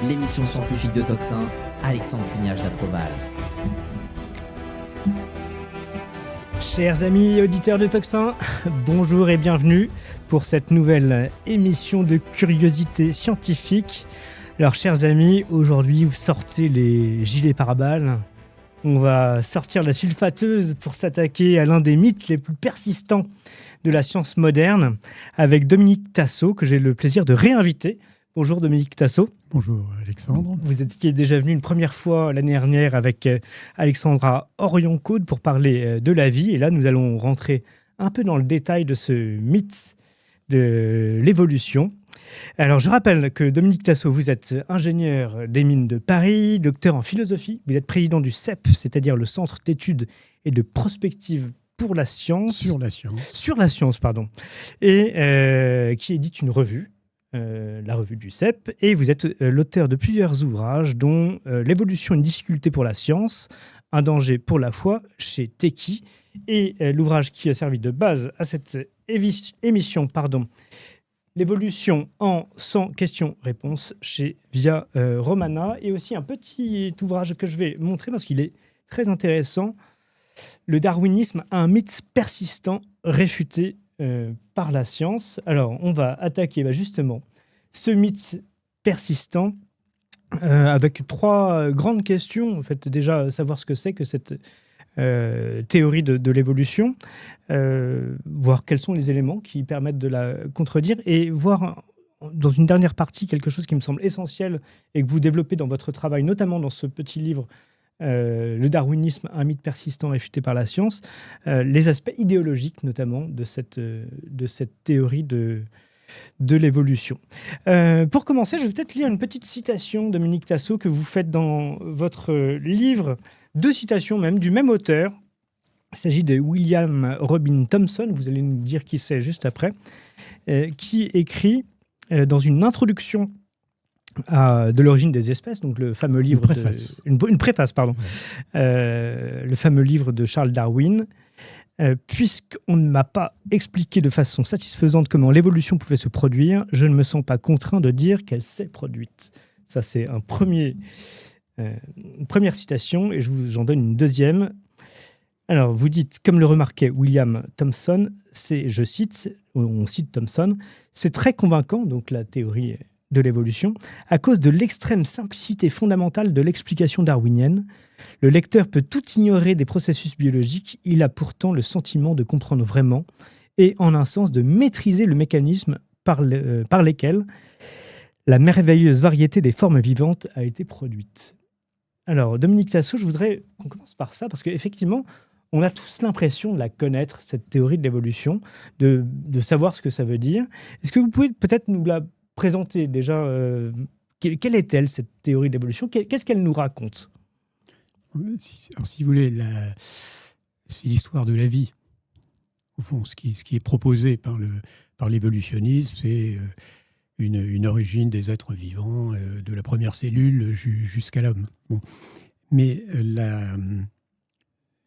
l'émission scientifique de Toxin, Alexandre Fugnage-Laproval. Chers amis auditeurs de Toxin, bonjour et bienvenue pour cette nouvelle émission de curiosité scientifique. Alors chers amis, aujourd'hui vous sortez les gilets pare-balles. On va sortir la sulfateuse pour s'attaquer à l'un des mythes les plus persistants de la science moderne avec Dominique Tassot, que j'ai le plaisir de réinviter. Bonjour Dominique Tassot. Bonjour Alexandre. Vous étiez déjà venu une première fois l'année dernière avec Alexandra Orion-Caude pour parler de la vie. Et là, nous allons rentrer un peu dans le détail de ce mythe de l'évolution. Alors, je rappelle que Dominique Tassot, vous êtes ingénieur des mines de Paris, docteur en philosophie. Vous êtes président du CEP, c'est-à-dire le Centre d'études et de prospective pour la science. Sur la science. Sur la science, pardon. Et qui édite une revue. La revue du CEP, et vous êtes l'auteur de plusieurs ouvrages, dont L'évolution, une difficulté pour la science, un danger pour la foi, chez Teki, et l'ouvrage qui a servi de base à cette émission, L'évolution en 100 questions-réponses, chez Via Romana, et aussi un petit ouvrage que je vais montrer parce qu'il est très intéressant, Le darwinisme, un mythe persistant réfuté par la science. Alors, on va attaquer justement ce mythe persistant avec trois grandes questions. En fait, déjà, savoir ce que c'est que cette théorie de l'évolution, voir quels sont les éléments qui permettent de la contredire et voir dans une dernière partie quelque chose qui me semble essentiel et que vous développez dans votre travail, notamment dans ce petit livre Le darwinisme, un mythe persistant réfuté par la science, les aspects idéologiques notamment de cette théorie de l'évolution. Pour commencer, je vais peut-être lire une petite citation, Dominique Tassot, que vous faites dans votre livre, deux citations même, du même auteur. Il s'agit de William Robin Thomson, vous allez nous dire qui c'est juste après, qui écrit dans une introduction de l'origine des espèces, donc le fameux livre une préface, pardon, le fameux livre de Charles Darwin. Puisqu'on ne m'a pas expliqué de façon satisfaisante comment l'évolution pouvait se produire, je ne me sens pas contraint de dire qu'elle s'est produite. Ça, c'est une première citation, et j'en donne une deuxième. Alors, vous dites, comme le remarquait William Thomson, je cite, on cite Thomson, c'est très convaincant, donc la théorie de l'évolution, à cause de l'extrême simplicité fondamentale de l'explication darwinienne. Le lecteur peut tout ignorer des processus biologiques, il a pourtant le sentiment de comprendre vraiment et, en un sens, de maîtriser le mécanisme par lesquels la merveilleuse variété des formes vivantes a été produite. Alors, Dominique Tassot, je voudrais qu'on commence par ça, parce qu'effectivement, on a tous l'impression de la connaître, cette théorie de l'évolution, de savoir ce que ça veut dire. Est-ce que vous pouvez peut-être nous la présenter déjà, quelle est-elle, cette théorie de l'évolution? Qu'est-ce qu'elle nous raconte? Alors, si vous voulez, c'est l'histoire de la vie. Au fond, ce qui est proposé par l'évolutionnisme, c'est une origine des êtres vivants, de la première cellule jusqu'à l'homme. Bon. Mais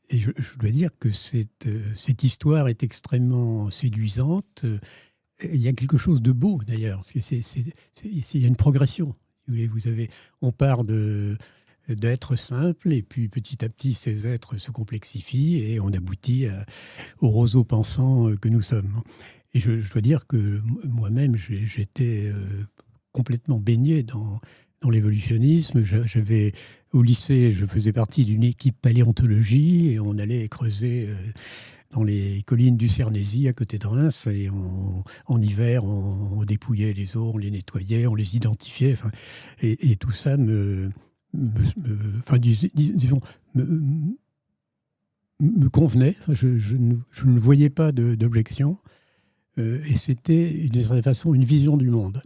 et je dois dire que cette histoire est extrêmement séduisante. Il y a quelque chose de beau, d'ailleurs. Il y a une progression. On part d'êtres simples, et puis petit à petit, ces êtres se complexifient, et on aboutit au roseau pensant que nous sommes. Et je dois dire que moi-même, j'étais complètement baigné dans l'évolutionnisme. Au lycée, je faisais partie d'une équipe paléontologie, et on allait creuser dans les collines du Cernésy, à côté de Reims, et en hiver, on dépouillait les os, on les nettoyait, on les identifiait, et tout ça me convenait. Je ne voyais pas d'objection, et c'était d'une certaine façon une vision du monde.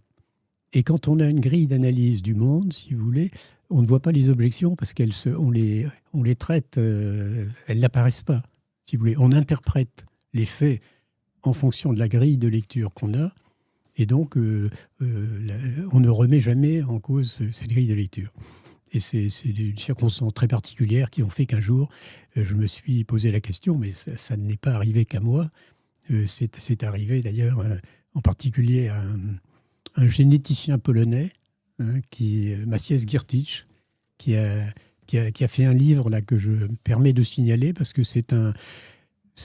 Et quand on a une grille d'analyse du monde, si vous voulez, on ne voit pas les objections parce qu'on les traite, elles n'apparaissent pas. Si vous voulez, on interprète les faits en fonction de la grille de lecture qu'on a, et donc on ne remet jamais en cause cette grille de lecture. Et c'est des circonstances très particulières qui ont fait qu'un jour, je me suis posé la question, mais ça n'est pas arrivé qu'à moi. C'est arrivé d'ailleurs en particulier à un généticien polonais Maciej Giertych, qui a fait un livre là, que je me permets de signaler parce que c'est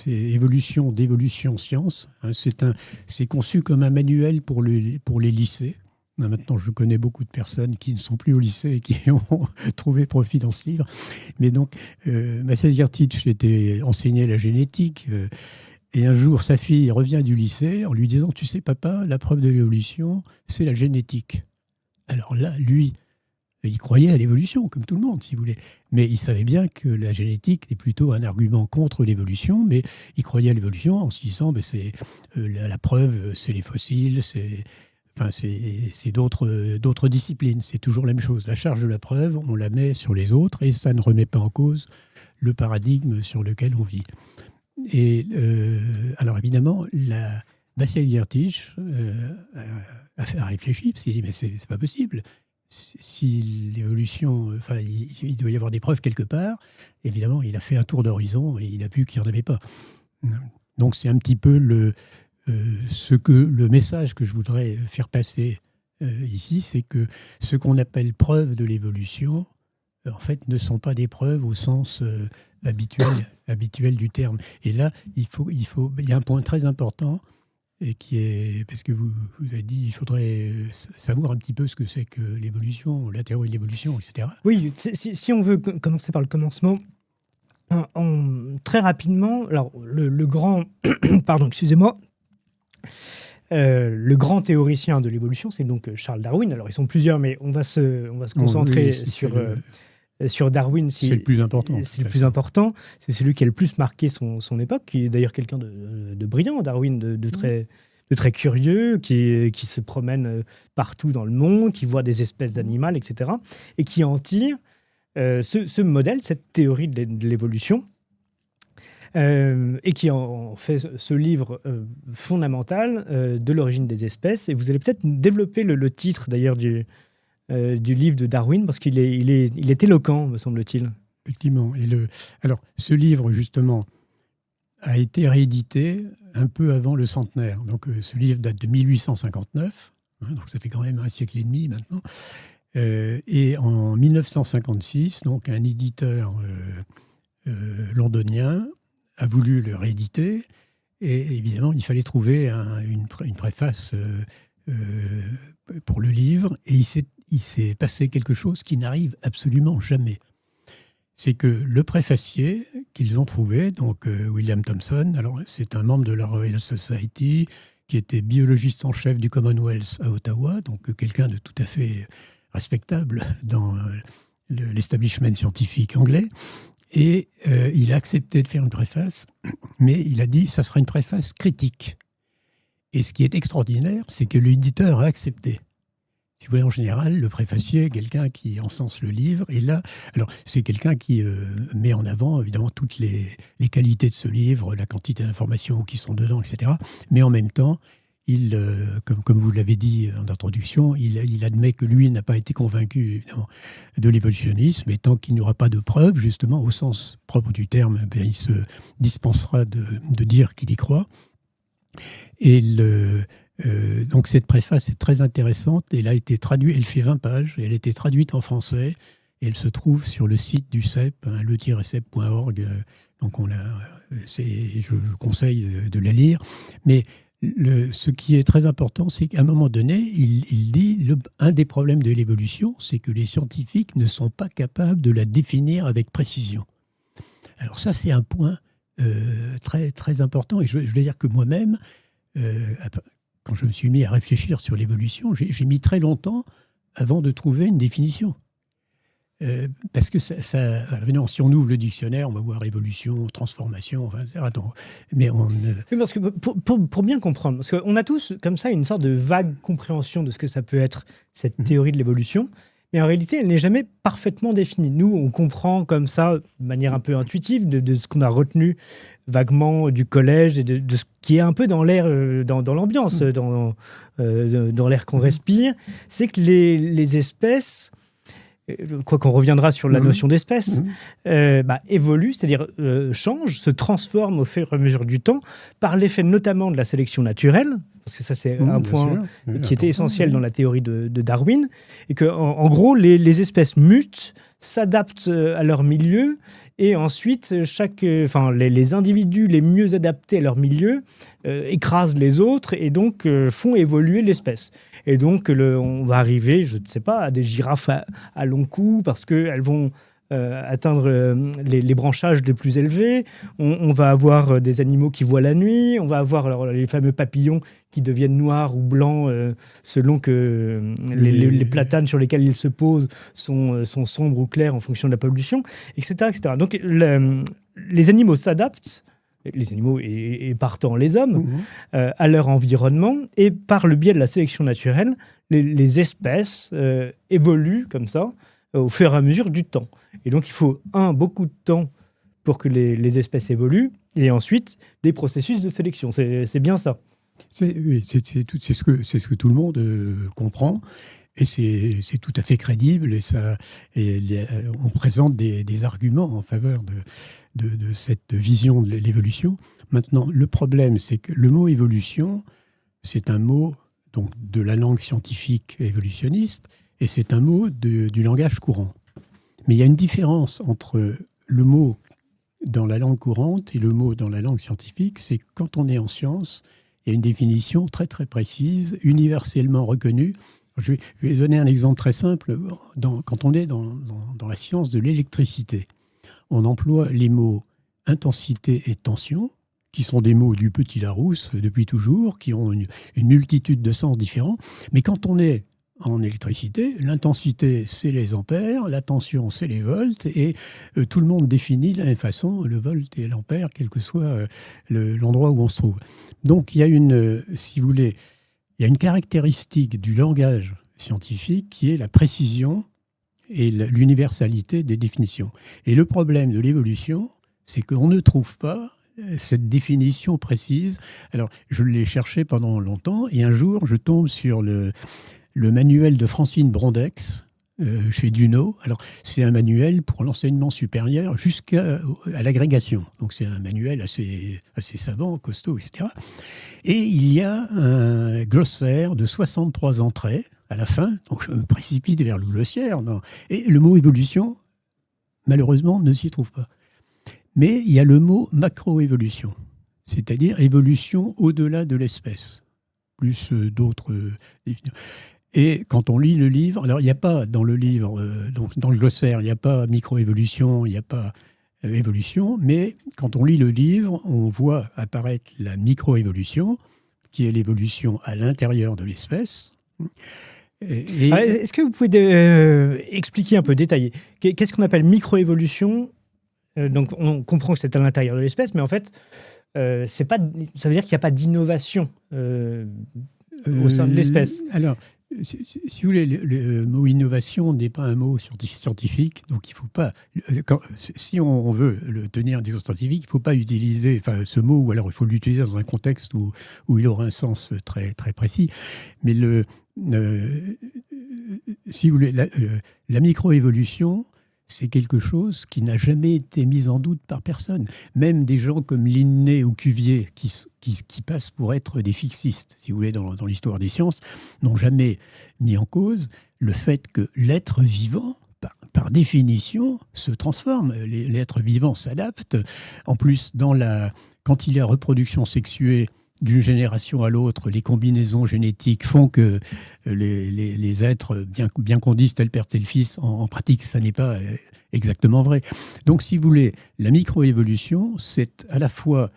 Évolution d'évolution science. C'est conçu comme un manuel pour les lycées. Maintenant, je connais beaucoup de personnes qui ne sont plus au lycée et qui ont trouvé profit dans ce livre. Mais donc, Maciej Giertych était enseigné la génétique. Et un jour, sa fille revient du lycée en lui disant « Tu sais, papa, la preuve de l'évolution, c'est la génétique. » Alors là, lui, il croyait à l'évolution, comme tout le monde, si vous voulez. Mais il savait bien que la génétique est plutôt un argument contre l'évolution, mais il croyait à l'évolution en se disant la preuve, c'est les fossiles, c'est d'autres disciplines. C'est toujours la même chose. La charge de la preuve, on la met sur les autres et ça ne remet pas en cause le paradigme sur lequel on vit. Et alors évidemment, Maciej Giertych a réfléchi, parce qu'il dit mais c'est pas possible. Si l'évolution, il doit y avoir des preuves quelque part. Évidemment, il a fait un tour d'horizon et il a vu qu'il n'y en avait pas. Donc c'est un petit peu le message que je voudrais faire passer ici, c'est que ce qu'on appelle preuves de l'évolution, en fait, ne sont pas des preuves au sens habituel du terme. Et là, il y a un point très important, et qui est, parce que vous avez dit, il faudrait savoir un petit peu ce que c'est que l'évolution, la théorie de l'évolution, etc. Oui, si on veut commencer par le commencement, très rapidement, alors le grand, pardon, excusez-moi, le grand théoricien de l'évolution, c'est donc Charles Darwin. Alors ils sont plusieurs, mais on va se concentrer sur Darwin. C'est le plus important. C'est le plus important. C'est celui qui a le plus marqué son époque, qui est d'ailleurs quelqu'un de brillant, Darwin, de très curieux, qui se promène partout dans le monde, qui voit des espèces d'animaux, etc. Et qui en tire ce modèle, cette théorie de l'évolution, et qui en fait ce livre fondamental de l'origine des espèces. Et vous allez peut-être développer le titre, d'ailleurs, du livre de Darwin, parce qu'il est éloquent, me semble-t-il. Effectivement. Alors, ce livre, justement, a été réédité un peu avant le centenaire. Donc, ce livre date de 1859, donc ça fait quand même un siècle et demi maintenant. Et en 1956, donc, un éditeur londonien a voulu le rééditer. Et évidemment, il fallait trouver une préface pour le livre. Et il s'est passé quelque chose qui n'arrive absolument jamais. C'est que le préfacier qu'ils ont trouvé, donc William Thomson, alors c'est un membre de la Royal Society, qui était biologiste en chef du Commonwealth à Ottawa, donc quelqu'un de tout à fait respectable dans l'establishment scientifique anglais. Et il a accepté de faire une préface, mais il a dit que ça sera une préface critique. Et ce qui est extraordinaire, c'est que l'éditeur a accepté. Si vous voulez, en général, le préfacier est quelqu'un qui encense le livre. Et là, alors, c'est quelqu'un qui met en avant, évidemment, toutes les qualités de ce livre, la quantité d'informations qui sont dedans, etc. Mais en même temps, comme vous l'avez dit en introduction, il admet que lui n'a pas été convaincu, évidemment, de l'évolutionnisme. Et tant qu'il n'y aura pas de preuves, justement, au sens propre du terme, il se dispensera de dire qu'il y croit. Et donc cette préface est très intéressante. Elle a été traduite, elle fait 20 pages, et elle a été traduite en français. Et elle se trouve sur le site du CEP, le-cep.org. Donc je conseille de la lire. Mais ce qui est très important, c'est qu'à un moment donné, il dit un des problèmes de l'évolution, c'est que les scientifiques ne sont pas capables de la définir avec précision. Alors ça, c'est un point très, très important. Et je vais dire que moi-même, quand je me suis mis à réfléchir sur l'évolution, j'ai mis très longtemps avant de trouver une définition. Parce que si on ouvre le dictionnaire, on va voir évolution, transformation, etc. Mais Oui, parce que pour bien comprendre, parce qu'on a tous comme ça une sorte de vague compréhension de ce que ça peut être, cette théorie de l'évolution, mais en réalité, elle n'est jamais parfaitement définie. Nous, on comprend comme ça, de manière un peu intuitive, de ce qu'on a retenu vaguement du collège et de ce qui est un peu dans l'air, dans l'ambiance, dans l'air qu'on respire. C'est que les espèces, quoi qu'on reviendra sur la notion d'espèce, évoluent, c'est-à-dire changent, se transforment au fur et à mesure du temps, par l'effet notamment de la sélection naturelle. parce que ça c'est un point sûr. qui était essentiel dans la théorie de Darwin, et que en gros les espèces mutent, s'adaptent à leur milieu, et ensuite les individus les mieux adaptés à leur milieu écrasent les autres et donc font évoluer l'espèce. Et donc on va arriver, je ne sais pas, à des girafes à long cou parce qu'elles vont atteindre les branchages les plus élevés. On va avoir des animaux qui voient la nuit. On va avoir les fameux papillons qui deviennent noirs ou blancs selon que les platanes sur lesquels ils se posent sont sombres ou clairs en fonction de la pollution, etc. etc. Donc les animaux s'adaptent, les animaux et partant les hommes, à leur environnement, et par le biais de la sélection naturelle, les espèces évoluent comme ça au fur et à mesure du temps. Et donc, il faut, beaucoup de temps pour que les espèces évoluent, et ensuite, des processus de sélection. C'est bien ça. C'est ce que tout le monde comprend, et c'est tout à fait crédible, on présente des arguments en faveur de cette vision de l'évolution. Maintenant, le problème, c'est que le mot « évolution », c'est un mot donc, de la langue scientifique évolutionniste, et c'est un mot du langage courant. Mais il y a une différence entre le mot dans la langue courante et le mot dans la langue scientifique, c'est que quand on est en science, il y a une définition très très précise, universellement reconnue. Je vais donner un exemple très simple. Quand on est dans la science de l'électricité, on emploie les mots intensité et tension, qui sont des mots du petit Larousse depuis toujours, qui ont une multitude de sens différents. Mais quand on est en électricité, l'intensité, c'est les ampères, la tension, c'est les volts, et tout le monde définit de la même façon le volt et l'ampère, quel que soit l'endroit où on se trouve. Donc, il y a si vous voulez, il y a une caractéristique du langage scientifique qui est la précision et l'universalité des définitions. Et le problème de l'évolution, c'est qu'on ne trouve pas cette définition précise. Alors, je l'ai cherché pendant longtemps, et un jour, je tombe sur le manuel de Francine Brondex, chez Duno. Alors, c'est un manuel pour l'enseignement supérieur jusqu'à l'agrégation. Donc, c'est un manuel assez savant, costaud, etc. Et il y a un glossaire de 63 entrées à la fin. Donc, je me précipite vers le glossaire. Et le mot « évolution », malheureusement, ne s'y trouve pas. Mais il y a le mot « macroévolution », c'est-à-dire évolution au-delà de l'espèce, plus d'autres définitions. Et quand on lit le livre, alors il n'y a pas dans le livre, donc dans le glossaire, il n'y a pas microévolution, il n'y a pas évolution, mais quand on lit le livre, on voit apparaître la microévolution, qui est l'évolution à l'intérieur de l'espèce. Est-ce que vous pouvez expliquer un peu, détailler, qu'est-ce qu'on appelle microévolution? Donc on comprend que c'est à l'intérieur de l'espèce, mais en fait, ça veut dire qu'il n'y a pas d'innovation au sein de l'espèce. Alors, si vous voulez, le mot innovation n'est pas un mot scientifique, donc il ne faut pas. Si on veut le tenir des scientifique, il ne faut pas utiliser ce mot, ou alors il faut l'utiliser dans un contexte où il aura un sens très, très précis. Mais si vous voulez, la microévolution, c'est quelque chose qui n'a jamais été mis en doute par personne. Même des gens comme Linné ou Cuvier, qui passent pour être des fixistes, si vous voulez, dans l'histoire des sciences, n'ont jamais mis en cause le fait que l'être vivant, par définition, se transforme. L'être vivant s'adapte. En plus, quand il y a reproduction sexuée, d'une génération à l'autre, les combinaisons génétiques font que les êtres, bien qu'on dise tel père, tel fils, en pratique, ça n'est pas exactement vrai. Donc, si vous voulez, la microévolution, c'est à la fois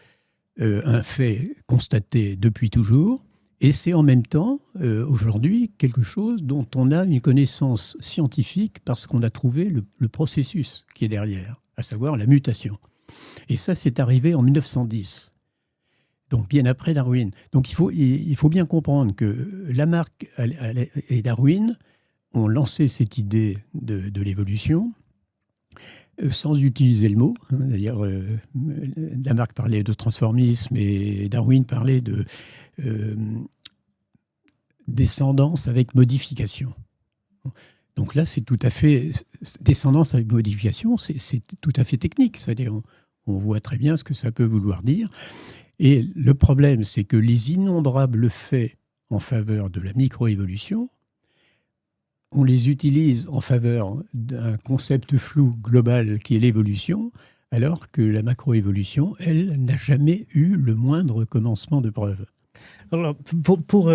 un fait constaté depuis toujours, et c'est en même temps, aujourd'hui, quelque chose dont on a une connaissance scientifique parce qu'on a trouvé le processus qui est derrière, à savoir la mutation. Et ça, c'est arrivé en 1910. Donc bien après Darwin. Donc il faut bien comprendre que Lamarck et Darwin ont lancé cette idée de l'évolution sans utiliser le mot. D'ailleurs, Lamarck parlait de transformisme et Darwin parlait de descendance avec modification. Donc là, c'est tout à fait descendance avec modification, c'est tout à fait technique. C'est-à-dire, on voit très bien ce que ça peut vouloir dire. Et le problème, c'est que les innombrables faits en faveur de la microévolution, on les utilise en faveur d'un concept flou global qui est l'évolution, alors que la macroévolution, elle, n'a jamais eu le moindre commencement de preuve. Alors, pour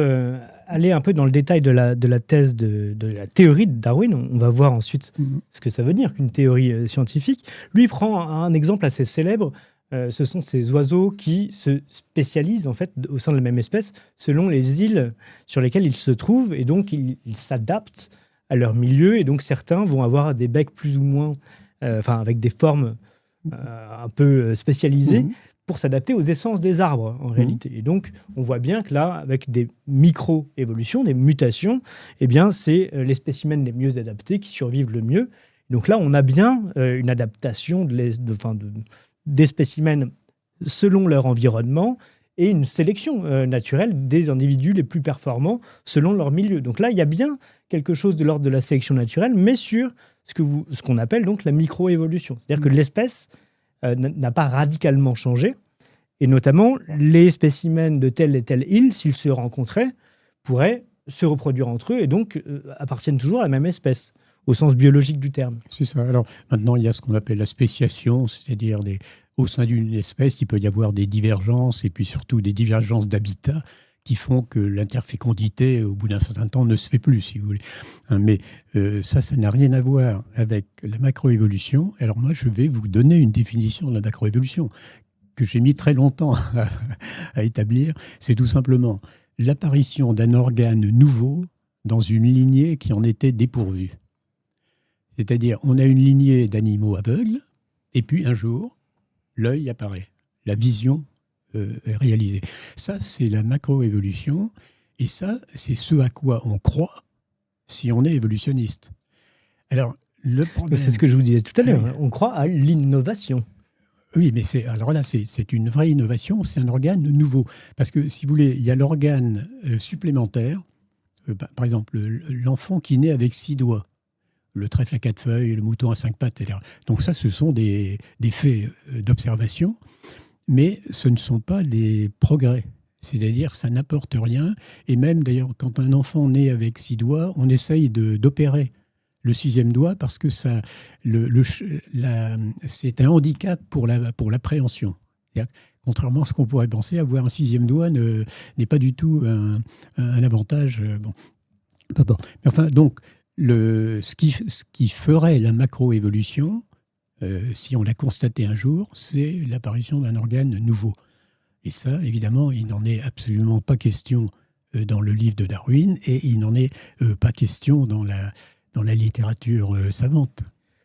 aller un peu dans le détail de la thèse de la théorie de Darwin, on va voir ensuite ce que ça veut dire qu'une théorie scientifique. Lui prend un exemple assez célèbre. Ce sont ces oiseaux qui se spécialisent en fait au sein de la même espèce selon les îles sur lesquelles ils se trouvent, et donc ils s'adaptent à leur milieu, et donc certains vont avoir des becs plus ou moins, avec des formes un peu spécialisées pour s'adapter aux essences des arbres en réalité. Et donc on voit bien que là, avec des micro-évolutions, des mutations, eh bien c'est les spécimens les mieux adaptés qui survivent le mieux. Donc là, on a bien une adaptation des spécimens selon leur environnement et une sélection naturelle des individus les plus performants selon leur milieu. Donc là, il y a bien quelque chose de l'ordre de la sélection naturelle, mais sur ce qu'on appelle donc la microévolution. C'est-à-dire que l'espèce n'a pas radicalement changé, et notamment les spécimens de telle et telle île, s'ils se rencontraient, pourraient se reproduire entre eux et donc appartiennent toujours à la même espèce, au sens biologique du terme. C'est ça. Alors maintenant, il y a ce qu'on appelle la spéciation, c'est-à-dire au sein d'une espèce, il peut y avoir des divergences, et puis surtout des divergences d'habitat qui font que l'interfécondité, au bout d'un certain temps, ne se fait plus, si vous voulez. Mais ça n'a rien à voir avec la macroévolution. Alors moi, je vais vous donner une définition de la macroévolution que j'ai mis très longtemps à établir. C'est tout simplement l'apparition d'un organe nouveau dans une lignée qui en était dépourvue. C'est-à-dire, on a une lignée d'animaux aveugles, et puis un jour, l'œil apparaît, la vision est réalisée. Ça, c'est la macroévolution, et ça, c'est ce à quoi on croit si on est évolutionniste. Alors, le problème... C'est ce que je vous disais tout à l'heure, on croit à l'innovation. Oui, mais alors là, c'est une vraie innovation, c'est un organe nouveau. Parce que, si vous voulez, il y a l'organe supplémentaire, par exemple, l'enfant qui naît avec 6 doigts, le trèfle à 4 feuilles, le mouton à 5 pattes, etc. Donc ça, ce sont des faits d'observation, mais ce ne sont pas des progrès. C'est-à-dire, ça n'apporte rien. Et même, d'ailleurs, quand un enfant naît avec 6 doigts, on essaye d'opérer le 6e doigt parce que c'est un handicap pour l'appréhension. Contrairement à ce qu'on pourrait penser, avoir un 6e doigt n'est pas du tout un avantage. Bon. Mais enfin, donc, ce qui ferait la macroévolution, si on l'a constaté un jour, c'est l'apparition d'un organe nouveau. Et ça, évidemment, il n'en est absolument pas question dans le livre de Darwin, et il n'en est pas question dans la littérature savante.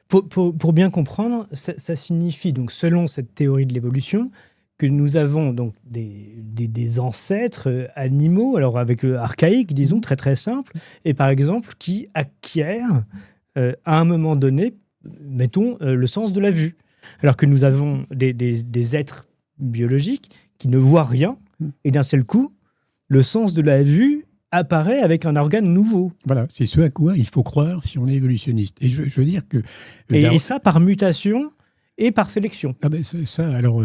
Pour bien comprendre, ça signifie, donc, selon cette théorie de l'évolution, que nous avons donc des ancêtres animaux, alors archaïques, disons, très très simples, et par exemple qui acquièrent à un moment donné, mettons, le sens de la vue. Alors que nous avons des êtres biologiques qui ne voient rien, et d'un seul coup, le sens de la vue apparaît avec un organe nouveau. Voilà, c'est ce à quoi il faut croire si on est évolutionniste. Et je veux dire que... Et ça par mutation et par sélection. Ah ben ça, alors...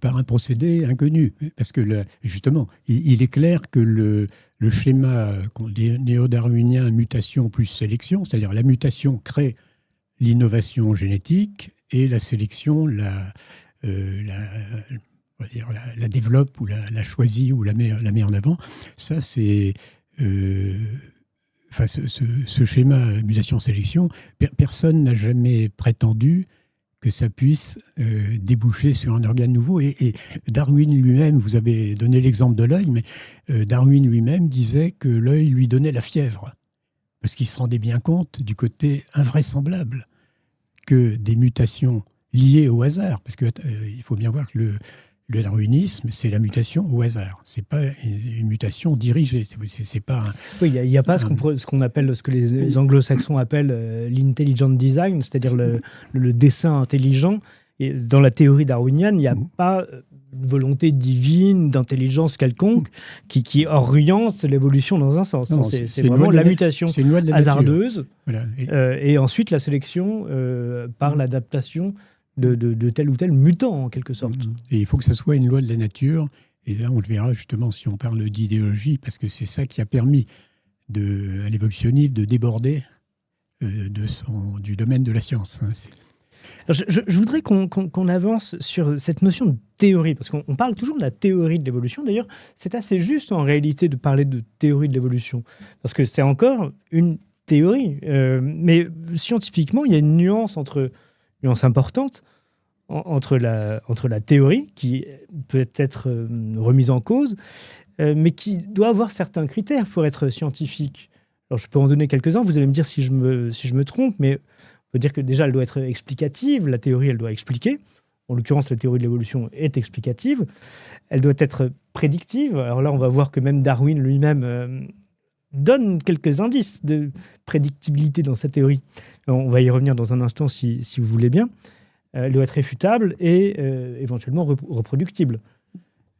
par un procédé inconnu. Parce que, justement, il est clair que le schéma néo-darwinien mutation plus sélection, c'est-à-dire la mutation crée l'innovation génétique et la sélection la développe ou la choisit ou la met en avant. Ça, c'est... ce schéma mutation-sélection, personne n'a jamais prétendu que ça puisse déboucher sur un organe nouveau. Et Darwin lui-même, vous avez donné l'exemple de l'œil, mais Darwin lui-même disait que l'œil lui donnait la fièvre, parce qu'il se rendait bien compte du côté invraisemblable que des mutations liées au hasard, parce qu'il faut bien voir que le darwinisme, c'est la mutation au hasard. C'est pas une mutation dirigée. C'est pas. Oui, il n'y a pas ce qu'on appelle, ce que les anglo-saxons appellent l'intelligent design, c'est-à-dire le dessin intelligent. Et dans la théorie darwinienne, il n'y a pas une volonté divine, d'intelligence quelconque qui oriente l'évolution dans un sens. Non, c'est vraiment la mutation hasardeuse. Voilà. Et ensuite la sélection par l'adaptation de tel ou tel mutant, en quelque sorte. Et il faut que ça soit une loi de la nature. Et là, on le verra justement si on parle d'idéologie, parce que c'est ça qui a permis à l'évolutionnisme de déborder du domaine de la science. Alors, je voudrais qu'on avance sur cette notion de théorie, parce qu'on parle toujours de la théorie de l'évolution. D'ailleurs, c'est assez juste en réalité de parler de théorie de l'évolution, parce que c'est encore une théorie. Mais scientifiquement, il y a une nuance importante entre la théorie, qui peut être remise en cause, mais qui doit avoir certains critères pour être scientifique. Alors, je peux en donner quelques-uns, vous allez me dire si je me trompe, mais on peut dire que déjà, elle doit être explicative, la théorie, elle doit expliquer. En l'occurrence, la théorie de l'évolution est explicative. Elle doit être prédictive. Alors là, on va voir que même Darwin lui-même donne quelques indices de prédictibilité dans sa théorie. On va y revenir dans un instant si vous voulez bien. Elle doit être réfutable et éventuellement reproductible.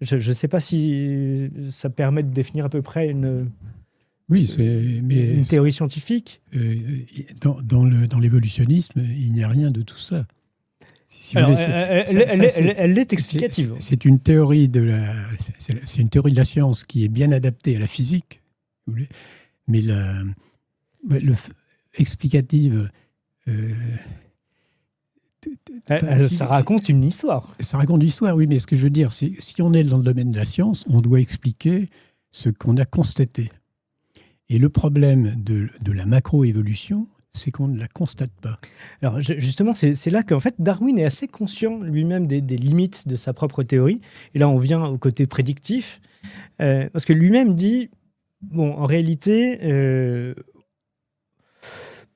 Je ne sais pas si ça permet de définir à peu près une théorie scientifique. Dans l'évolutionnisme, il n'y a rien de tout ça. Elle est explicative. C'est une théorie c'est une théorie de la science qui est bien adaptée à la physique, si vous voulez. Mais explicative. Ça raconte une histoire. Ça raconte une histoire, oui, mais ce que je veux dire, c'est si on est dans le domaine de la science, on doit expliquer ce qu'on a constaté. Et le problème de la macroévolution, c'est qu'on ne la constate pas. Alors justement, c'est là qu'en fait Darwin est assez conscient lui-même des limites de sa propre théorie. Et là, on vient au côté prédictif, parce que lui-même dit, bon, en réalité,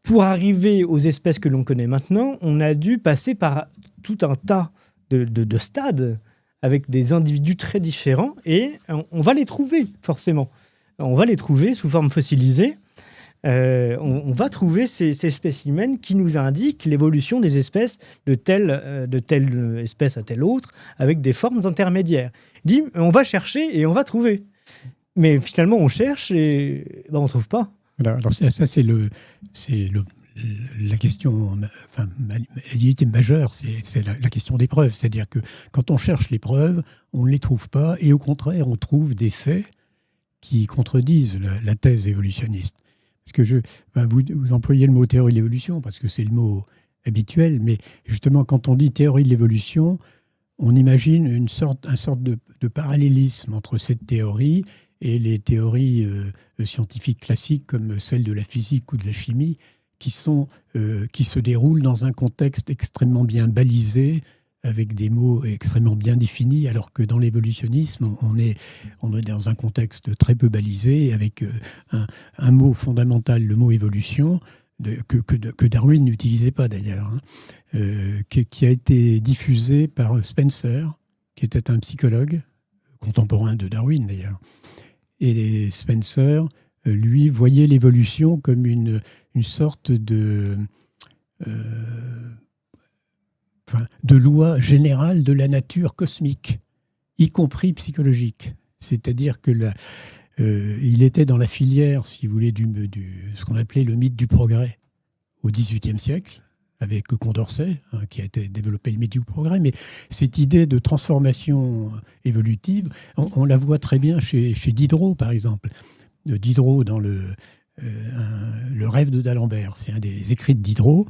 pour arriver aux espèces que l'on connaît maintenant, on a dû passer par tout un tas de stades avec des individus très différents, et on va les trouver forcément. On va les trouver sous forme fossilisée. On va trouver ces spécimens qui nous indiquent l'évolution des espèces de telle espèce à telle autre, avec des formes intermédiaires. Il dit, on va chercher et on va trouver. Mais finalement, on cherche et on ne trouve pas. Voilà, alors ça, c'est la question, enfin, l'idée majeure, c'est la question des preuves. C'est-à-dire que quand on cherche les preuves, on ne les trouve pas, et au contraire, on trouve des faits qui contredisent la thèse évolutionniste. Parce que vous employez le mot théorie de l'évolution, parce que c'est le mot habituel, mais justement, quand on dit théorie de l'évolution, on imagine une sorte de parallélisme entre cette théorie et les théories scientifiques classiques comme celle de la physique ou de la chimie, qui se déroulent dans un contexte extrêmement bien balisé, avec des mots extrêmement bien définis, alors que dans l'évolutionnisme, on est dans un contexte très peu balisé, avec un mot fondamental, le mot évolution, que Darwin n'utilisait pas d'ailleurs, qui a été diffusé par Spencer, qui était un psychologue, contemporain de Darwin d'ailleurs. Et Spencer, lui, voyait l'évolution comme une sorte de loi générale de la nature cosmique, y compris psychologique. C'est-à-dire que il était dans la filière, si vous voulez, ce qu'on appelait le mythe du progrès au XVIIIe siècle, avec Condorcet, qui a développé le mythe du progrès. Mais cette idée de transformation évolutive, on la voit très bien chez Diderot, par exemple. Diderot, dans le rêve de d'Alembert, c'est un des écrits de Diderot.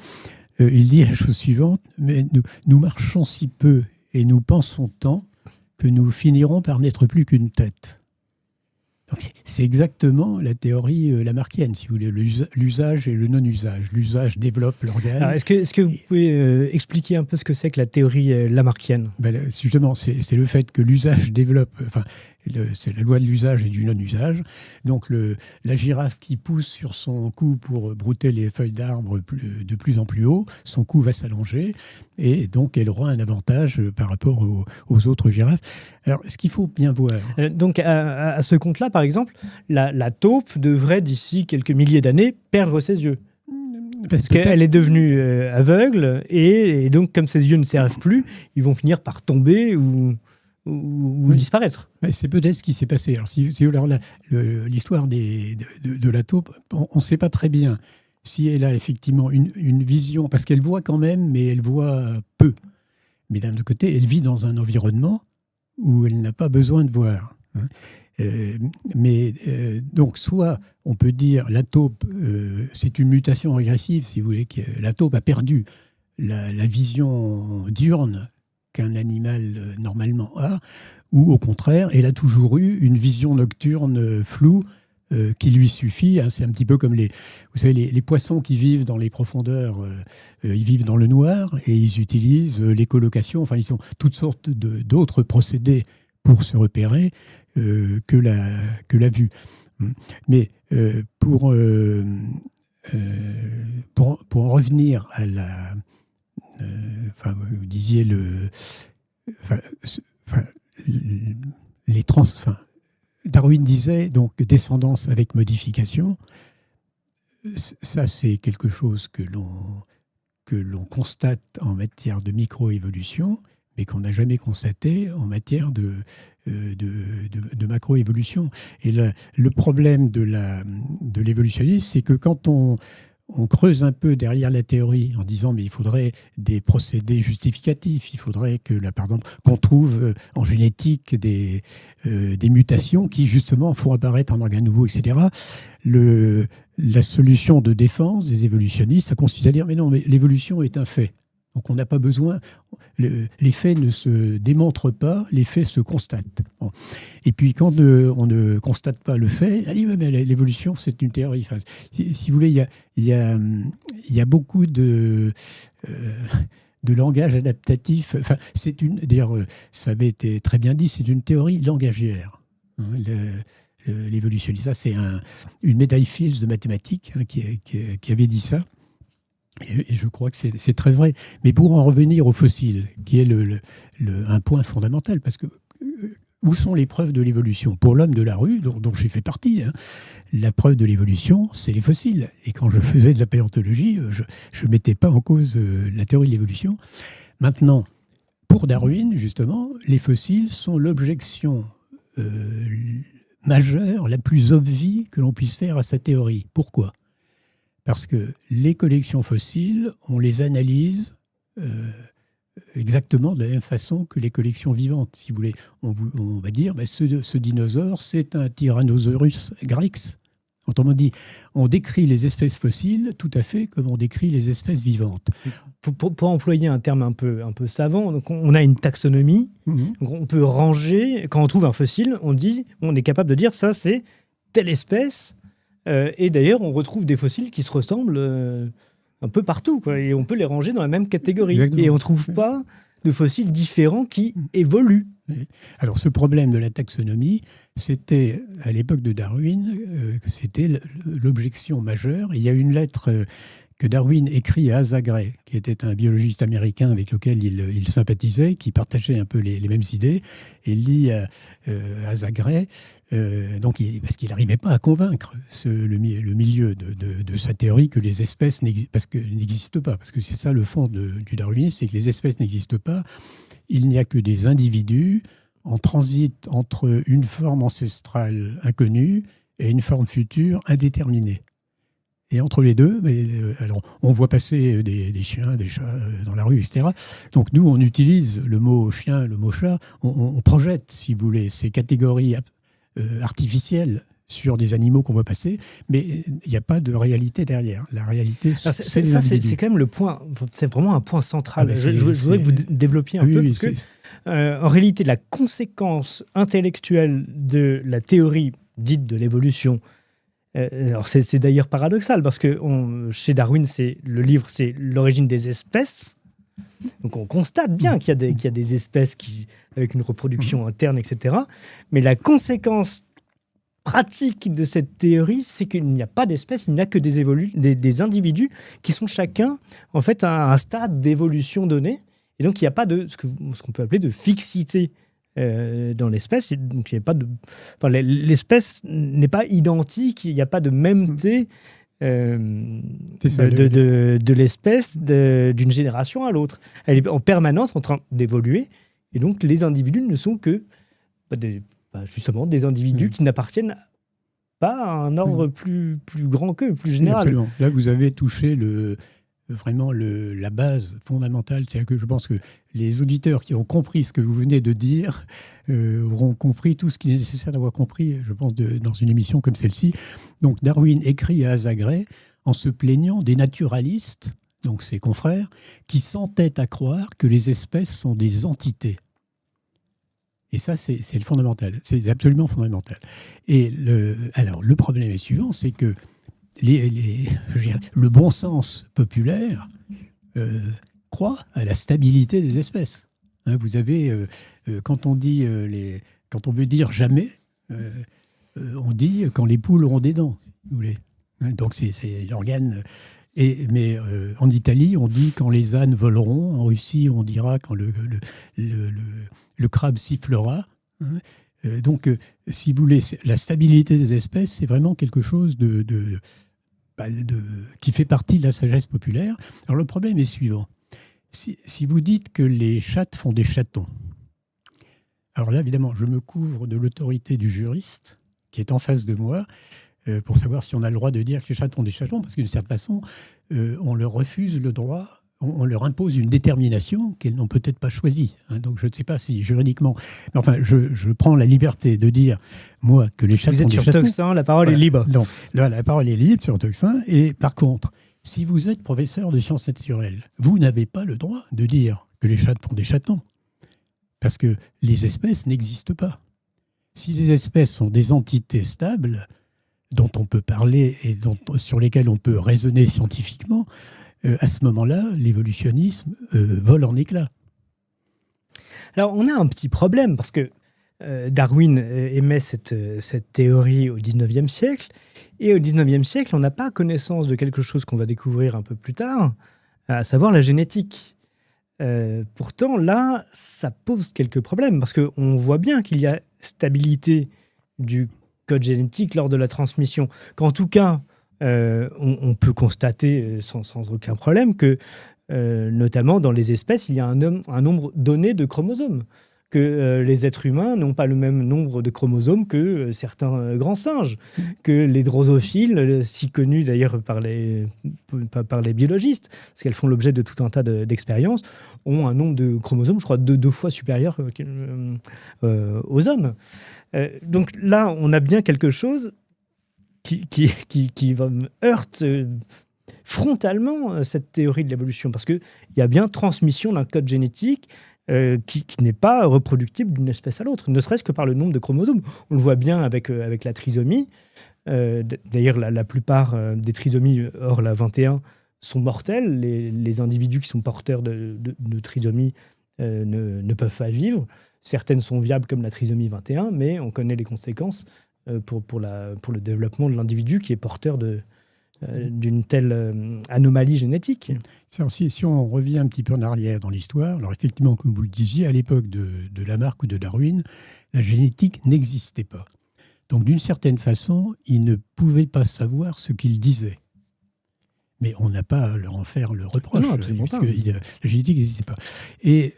Il dit la chose suivante: mais nous marchons si peu et nous pensons tant que nous finirons par n'être plus qu'une tête. Donc c'est exactement la théorie lamarckienne, si vous voulez, l'usage et le non-usage. L'usage développe l'organe. Est-ce que vous pouvez expliquer un peu ce que c'est que la théorie lamarckienne ? Justement, c'est le fait que l'usage développe... c'est la loi de l'usage et du non-usage. Donc la girafe qui pousse sur son cou pour brouter les feuilles d'arbre de plus en plus haut, son cou va s'allonger et donc elle aura un avantage par rapport aux autres girafes. Alors, ce qu'il faut bien voir... Donc à ce compte-là, par exemple, la taupe devrait, d'ici quelques milliers d'années, perdre ses yeux. Parce qu'elle est devenue aveugle et donc, comme ses yeux ne servent plus, ils vont finir par tomber ou disparaître. C'est peut-être ce qui s'est passé. Alors, l'histoire de la taupe, on ne sait pas très bien si elle a effectivement une vision, parce qu'elle voit quand même, mais elle voit peu. mais d'un autre côté, elle vit dans un environnement où elle n'a pas besoin de voir. Hein. Donc, soit on peut dire la taupe, c'est une mutation régressive, si vous voulez, que la taupe a perdu la vision diurne qu'un animal normalement a, ou au contraire, elle a toujours eu une vision nocturne floue qui lui suffit. Hein. C'est un petit peu comme vous savez, les poissons qui vivent dans les profondeurs, ils vivent dans le noir et ils utilisent l'écholocation. Enfin, ils ont toutes sortes d'autres procédés pour se repérer que la vue. Mais pour en revenir à la... vous disiez Darwin disait donc descendance avec modification. Ça, c'est quelque chose que l'on constate en matière de microévolution, mais qu'on n'a jamais constaté en matière de macroévolution. Et le problème de l'évolutionnisme, c'est que quand on creuse un peu derrière la théorie en disant mais il faudrait des procédés justificatifs, il faudrait par exemple, qu'on trouve en génétique des mutations qui justement font apparaître un organe nouveau, etc. La solution de défense des évolutionnistes, ça consiste à dire mais non, mais l'évolution est un fait. Donc on n'a pas besoin, les faits ne se démontrent pas, les faits se constatent. Bon. Et puis quand on ne constate pas le fait, allez, mais l'évolution c'est une théorie. Enfin, si vous voulez, il y a beaucoup de langage adaptatif. Enfin, d'ailleurs, ça avait été très bien dit, c'est une théorie langagière. Hein, l'évolutionnisme, ça c'est une médaille Fields de mathématiques hein, qui avait dit ça. Et je crois que c'est très vrai. Mais pour en revenir aux fossiles, qui est un point fondamental, parce que où sont les preuves de l'évolution? Pour l'homme de la rue, dont j'ai fait partie, hein, la preuve de l'évolution, c'est les fossiles. Et quand je faisais de la paléontologie, je ne mettais pas en cause la théorie de l'évolution. Maintenant, pour Darwin, justement, les fossiles sont l'objection majeure, la plus obvie que l'on puisse faire à sa théorie. Pourquoi ? Parce que les collections fossiles, on les analyse exactement de la même façon que les collections vivantes. Si vous voulez, on va dire ce dinosaure, c'est un Tyrannosaurus rex. Autrement dit, on décrit les espèces fossiles tout à fait comme on décrit les espèces vivantes. Pour employer un terme un peu savant, donc on a une taxonomie. Donc on peut ranger, quand on trouve un fossile, on est capable de dire ça c'est telle espèce. Et d'ailleurs, on retrouve des fossiles qui se ressemblent un peu partout, quoi, et on peut les ranger dans la même catégorie. Exactement. Et on ne trouve pas de fossiles différents qui évoluent. Alors, ce problème de la taxonomie, c'était, à l'époque de Darwin, c'était l'objection majeure. Et il y a une lettre que Darwin écrit à Asa Gray, qui était un biologiste américain avec lequel il sympathisait, qui partageait un peu les mêmes idées. Et il dit à Asa Gray, parce qu'il n'arrivait pas à convaincre le milieu de sa théorie que les espèces n'existent pas. Parce que c'est ça le fond du darwinisme, c'est que les espèces n'existent pas. Il n'y a que des individus en transit entre une forme ancestrale inconnue et une forme future indéterminée. Et entre les deux, alors, on voit passer des chiens, des chats dans la rue, etc. Donc nous, on utilise le mot chien, le mot chat, on projette, si vous voulez, ces catégories artificielles sur des animaux qu'on voit passer, mais il n'y a pas de réalité derrière. La réalité, c'est les individus. C'est quand même le point, c'est vraiment un point central. Je voudrais que vous développiez un peu, parce que en réalité, la conséquence intellectuelle de la théorie dite de l'évolution, alors c'est d'ailleurs paradoxal, parce que chez Darwin, le livre, c'est l'origine des espèces. Donc on constate bien qu'il y a des espèces avec une reproduction interne, etc. Mais la conséquence pratique de cette théorie, c'est qu'il n'y a pas d'espèces, il n'y a que des individus qui sont chacun en fait à un stade d'évolution donné. Et donc il n'y a pas de ce qu'on peut appeler de fixité dans l'espèce. Donc il n'y a pas l'espèce n'est pas identique, il n'y a pas de mêmeté de l'espèce d'une génération à l'autre. Elle est en permanence en train d'évoluer, et donc les individus ne sont que justement des individus qui n'appartiennent pas à un ordre plus grand qu'eux, plus général. Absolument. Là, vous avez touché vraiment la base fondamentale. C'est-à-dire que je pense que les auditeurs qui ont compris ce que vous venez de dire auront compris tout ce qu'il est nécessaire d'avoir compris, je pense, dans une émission comme celle-ci. Donc Darwin écrit à Azagré en se plaignant des naturalistes, donc ses confrères, qui s'entêtent à croire que les espèces sont des entités. Et ça, c'est le fondamental. C'est absolument fondamental. Et alors, le problème est suivant, c'est que le bon sens populaire croit à la stabilité des espèces. Hein, vous avez, quand on veut dire jamais, on dit quand les poules auront des dents, si vous voulez. Hein, donc c'est l'organe. Mais en Italie, on dit quand les ânes voleront. En Russie, on dira quand le crabe sifflera. Hein. Donc, si vous voulez, la stabilité des espèces, c'est vraiment quelque chose qui fait partie de la sagesse populaire. Alors, le problème est suivant. Si vous dites que les chattes font des chatons, alors là, évidemment, je me couvre de l'autorité du juriste qui est en face de moi, pour savoir si on a le droit de dire que les chats font des chatons, parce d'une certaine façon, on leur refuse le droit, on leur impose une détermination qu'elles n'ont peut-être pas choisie. Hein, donc je ne sais pas si juridiquement... Mais enfin, je prends la liberté de dire, moi, que les chats font des chatons. Vous êtes sur Tocsin, la parole est libre. Donc là, la parole est libre sur Tocsin. Et par contre, si vous êtes professeur de sciences naturelles, vous n'avez pas le droit de dire que les chats font des chatons, parce que les espèces n'existent pas. Si les espèces sont des entités stables, dont on peut parler et sur lesquelles on peut raisonner scientifiquement, à ce moment-là, l'évolutionnisme vole en éclats. Alors, on a un petit problème, parce que Darwin émet cette théorie au XIXe siècle, et au XIXe siècle, on n'a pas connaissance de quelque chose qu'on va découvrir un peu plus tard, à savoir la génétique. Pourtant, là, ça pose quelques problèmes, parce qu'on voit bien qu'il y a stabilité du code génétique lors de la transmission. Qu'en tout cas, on peut constater sans aucun problème que, notamment dans les espèces, il y a un nombre donné de chromosomes. Que les êtres humains n'ont pas le même nombre de chromosomes que certains grands singes. Que les drosophiles, si connus d'ailleurs par les biologistes, parce qu'elles font l'objet de tout un tas d'expériences, ont un nombre de chromosomes, je crois, deux fois supérieur aux hommes. Donc là, on a bien quelque chose qui heurte frontalement cette théorie de l'évolution, parce qu'il y a bien transmission d'un code génétique qui n'est pas reproductible d'une espèce à l'autre, ne serait-ce que par le nombre de chromosomes. On le voit bien avec la trisomie. D'ailleurs, la plupart des trisomies hors la 21 sont mortelles. Les individus qui sont porteurs de trisomie ne peuvent pas vivre. Certaines sont viables comme la trisomie 21, mais on connaît les conséquences pour le développement de l'individu qui est porteur d'une telle anomalie génétique. Si on revient un petit peu en arrière dans l'histoire, alors effectivement, comme vous le disiez, à l'époque de Lamarck ou de Darwin, la génétique n'existait pas. Donc d'une certaine façon, ils ne pouvaient pas savoir ce qu'ils disaient. Mais on n'a pas à leur en faire le reproche, parce que la génétique n'existait pas. Et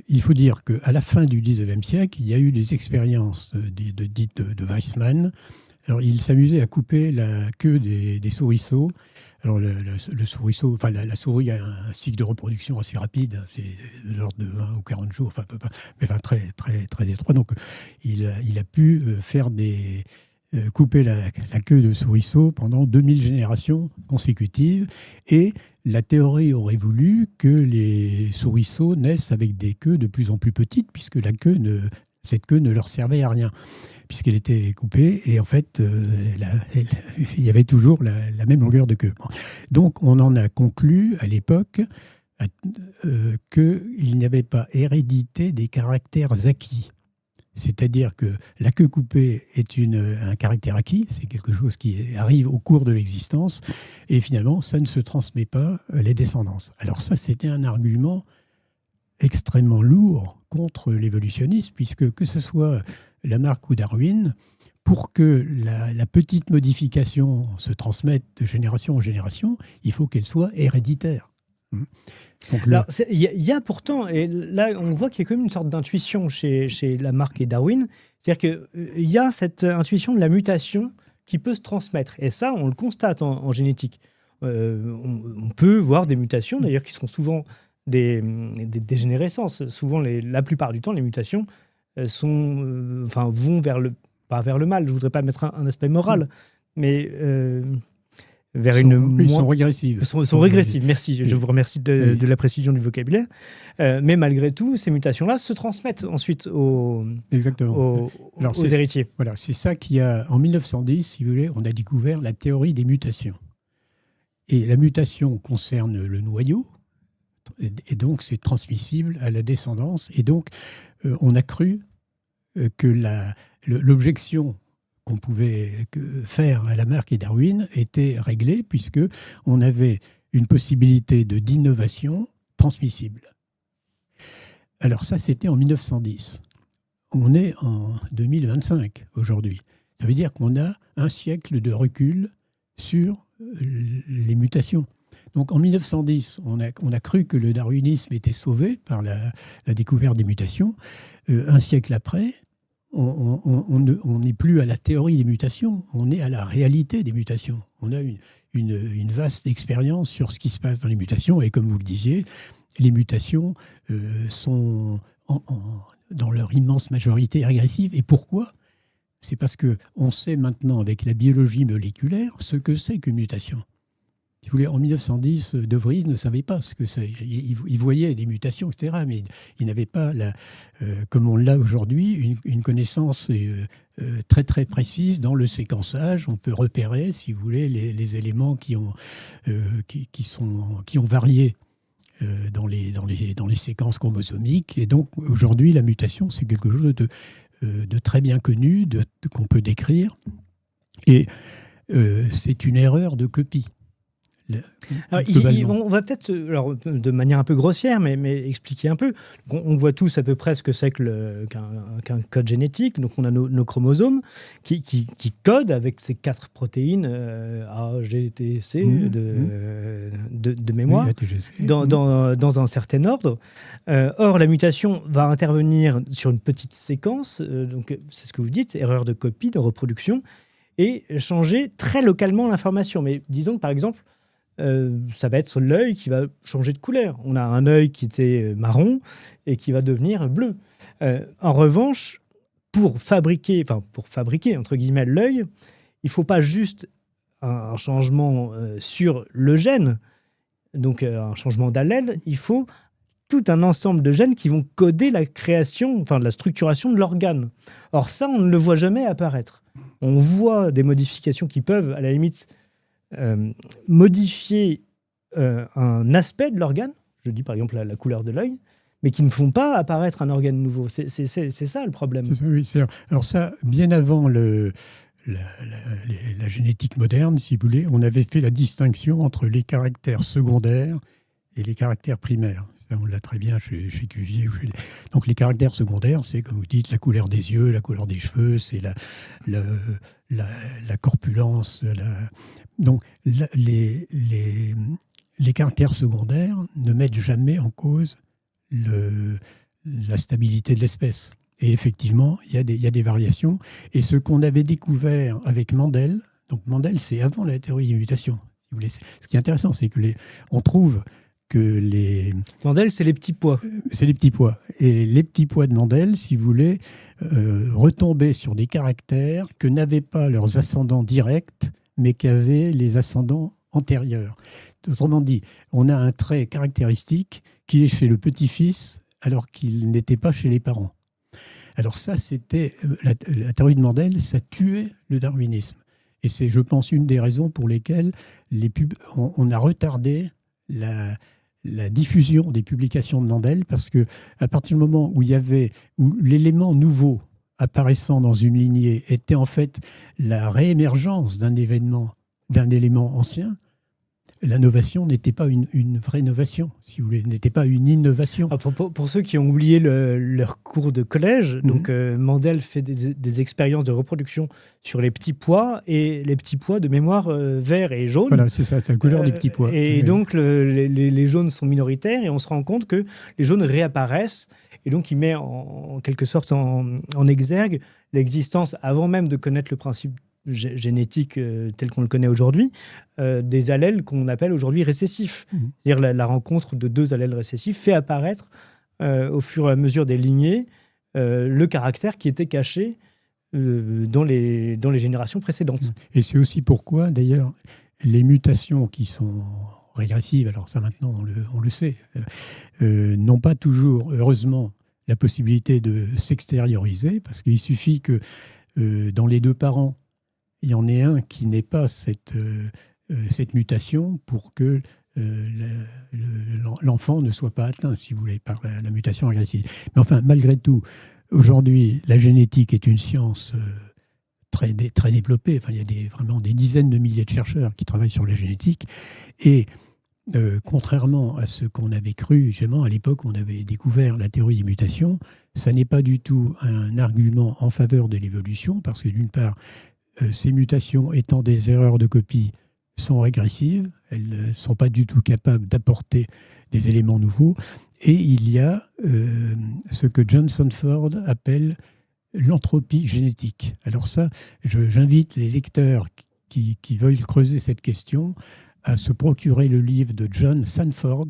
il faut dire qu'à la fin du XIXe siècle, il y a eu des expériences dites de Weissmann. Alors, il s'amusait à couper la queue des souriceaux. Alors, le souriceau, enfin, la souris a un cycle de reproduction assez rapide, hein, c'est de l'ordre de 20 ou 40 jours, enfin, très, très, très étroit. Donc, il a pu couper la queue de souriceau pendant 2000 générations consécutives. Et la théorie aurait voulu que les souriceaux naissent avec des queues de plus en plus petites, puisque cette queue ne leur servait à rien, puisqu'elle était coupée, et en fait, il y avait toujours la même longueur de queue. Donc, on en a conclu à l'époque qu'il n'y avait pas hérédité des caractères acquis. C'est-à-dire que la queue coupée est un caractère acquis, c'est quelque chose qui arrive au cours de l'existence, et finalement, ça ne se transmet pas les descendances. Alors ça, c'était un argument extrêmement lourd contre l'évolutionnisme, puisque que ce soit Lamarck ou Darwin, pour que la petite modification se transmette de génération en génération, il faut qu'elle soit héréditaire. Alors, il y a pourtant, et là on voit qu'il y a quand même une sorte d'intuition chez Lamarck et Darwin, c'est-à-dire qu'il y a cette intuition de la mutation qui peut se transmettre, et ça on le constate en génétique. on peut voir des mutations, d'ailleurs, qui sont souvent des dégénérescences. Souvent, la plupart du temps, les mutations vont pas vers le mal, je ne voudrais pas mettre un aspect moral, mais vers ils sont régressifs. Sont régressifs, merci. Je vous remercie de la précision du vocabulaire. Mais malgré tout, ces mutations-là se transmettent ensuite aux héritiers. Voilà, c'est ça qui a, en 1910, si vous voulez, on a découvert la théorie des mutations. Et la mutation concerne le noyau, et donc c'est transmissible à la descendance. Et donc, on a cru que l'objection qu'on pouvait faire à Lamarck et Darwin était réglée, puisque on avait une possibilité d'innovation transmissible. Alors ça, c'était en 1910. On est en 2025 aujourd'hui. Ça veut dire qu'on a un siècle de recul sur les mutations. Donc en 1910, on a cru que le darwinisme était sauvé par la découverte des mutations. Un siècle après, on n'est plus à la théorie des mutations, on est à la réalité des mutations. On a une vaste expérience sur ce qui se passe dans les mutations. Et comme vous le disiez, les mutations sont dans leur immense majorité régressives. Et pourquoi ? C'est parce qu'on sait maintenant, avec la biologie moléculaire, ce que c'est qu'une mutation. Si vous voulez, en 1910, De Vries ne savait pas ce que c'est. Il voyait des mutations, etc., mais il n'avait pas, comme on l'a aujourd'hui, une connaissance très très précise dans le séquençage. On peut repérer, si vous voulez, les éléments qui ont varié dans les séquences chromosomiques. Et donc, aujourd'hui, la mutation, c'est quelque chose de très bien connu, qu'on peut décrire. Et c'est une erreur de copie. On va peut-être, de manière un peu grossière, mais expliquer un peu. On voit tous à peu près ce que c'est qu'un code génétique. Donc, on a nos chromosomes qui codent avec ces 4 protéines A, G, T, C de mémoire, dans un certain ordre. Or, la mutation va intervenir sur une petite séquence. Donc, c'est ce que vous dites, erreur de copie, de reproduction, et changer très localement l'information. Mais disons que, par exemple, ça va être l'œil qui va changer de couleur. On a un œil qui était marron et qui va devenir bleu. En revanche, pour fabriquer entre guillemets l'œil, il ne faut pas juste un changement sur le gène, donc un changement d'allèle, il faut tout un ensemble de gènes qui vont coder la création, la structuration de l'organe. Or ça, on ne le voit jamais apparaître. On voit des modifications qui peuvent, à la limite, modifier un aspect de l'organe, je dis par exemple la couleur de l'œil, mais qui ne font pas apparaître un organe nouveau. C'est ça le problème. Alors ça, bien avant la génétique moderne, si vous voulez, on avait fait la distinction entre les caractères secondaires et les caractères primaires. Ça, on l'a très bien chez Cuvier. Donc les caractères secondaires, c'est, comme vous dites, la couleur des yeux, la couleur des cheveux, c'est la corpulence. Donc les caractères secondaires ne mettent jamais en cause la stabilité de l'espèce. Et effectivement, il y a des variations. Et ce qu'on avait découvert avec Mendel, donc Mendel, c'est avant la théorie des mutations. Si vous voulez. Ce qui est intéressant, c'est que on trouve que Mendel, c'est les petits pois. C'est les petits pois. Et les petits pois de Mendel, si vous voulez, retombaient sur des caractères que n'avaient pas leurs ascendants directs, mais qu'avaient les ascendants antérieurs. Autrement dit, on a un trait caractéristique qui est chez le petit-fils, alors qu'il n'était pas chez les parents. Alors ça, c'était la théorie de Mendel, ça tuait le darwinisme. Et c'est, je pense, une des raisons pour lesquelles on a retardé la diffusion des publications de Mendel, parce que à partir du moment où l'élément nouveau apparaissant dans une lignée était en fait la réémergence d'un élément ancien, la novation n'était pas une vraie novation, si vous voulez, n'était pas une innovation. Pour ceux qui ont oublié leur cours de collège, donc Mendel fait des expériences de reproduction sur les petits pois, et les petits pois de mémoire vert et jaune. Voilà, c'est ça, c'est la couleur des petits pois. Et donc les jaunes sont minoritaires, et on se rend compte que les jaunes réapparaissent, et donc il met en quelque sorte en exergue l'existence, avant même de connaître le principe génétique tel qu'on le connaît aujourd'hui, des allèles qu'on appelle aujourd'hui récessifs. C'est-à-dire la rencontre de 2 allèles récessifs fait apparaître au fur et à mesure des lignées le caractère qui était caché dans les générations précédentes. Et c'est aussi pourquoi, d'ailleurs, les mutations qui sont régressives, alors ça maintenant on le sait, n'ont pas toujours, heureusement, la possibilité de s'extérioriser, parce qu'il suffit que dans les 2 parents, il y en ait un qui n'ait pas cette mutation pour que l'enfant ne soit pas atteint, si vous voulez, par la mutation agressive. Mais enfin, malgré tout, aujourd'hui, la génétique est une science très développée. Enfin, il y a vraiment des dizaines de milliers de chercheurs qui travaillent sur la génétique. Et contrairement à ce qu'on avait cru, justement, à l'époque, on avait découvert la théorie des mutations, ça n'est pas du tout un argument en faveur de l'évolution, parce que d'une part, ces mutations étant des erreurs de copie, sont régressives, elles ne sont pas du tout capables d'apporter des éléments nouveaux. Et il y a ce que John Sanford appelle l'entropie génétique. Alors ça, j'invite les lecteurs qui veulent creuser cette question à se procurer le livre de John Sanford,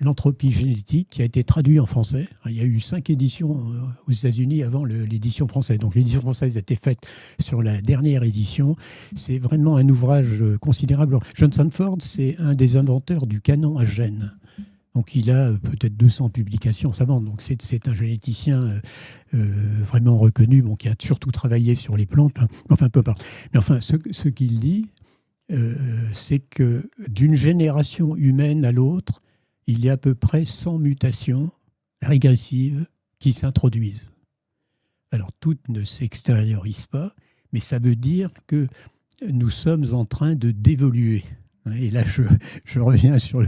L'entropie génétique, qui a été traduit en français. Il y a eu 5 éditions aux États-Unis avant l'édition française. Donc l'édition française a été faite sur la dernière édition. C'est vraiment un ouvrage considérable. John Sanford, c'est un des inventeurs du canon à gènes. Donc il a peut-être 200 publications savantes. Donc c'est un généticien vraiment reconnu, qui a surtout travaillé sur les plantes. Enfin, peu importe. Mais enfin, ce qu'il dit, c'est que d'une génération humaine à l'autre, il y a à peu près 100 mutations régressives qui s'introduisent. Alors, toutes ne s'extériorisent pas, mais ça veut dire que nous sommes en train de d'évoluer. Et là, je reviens sur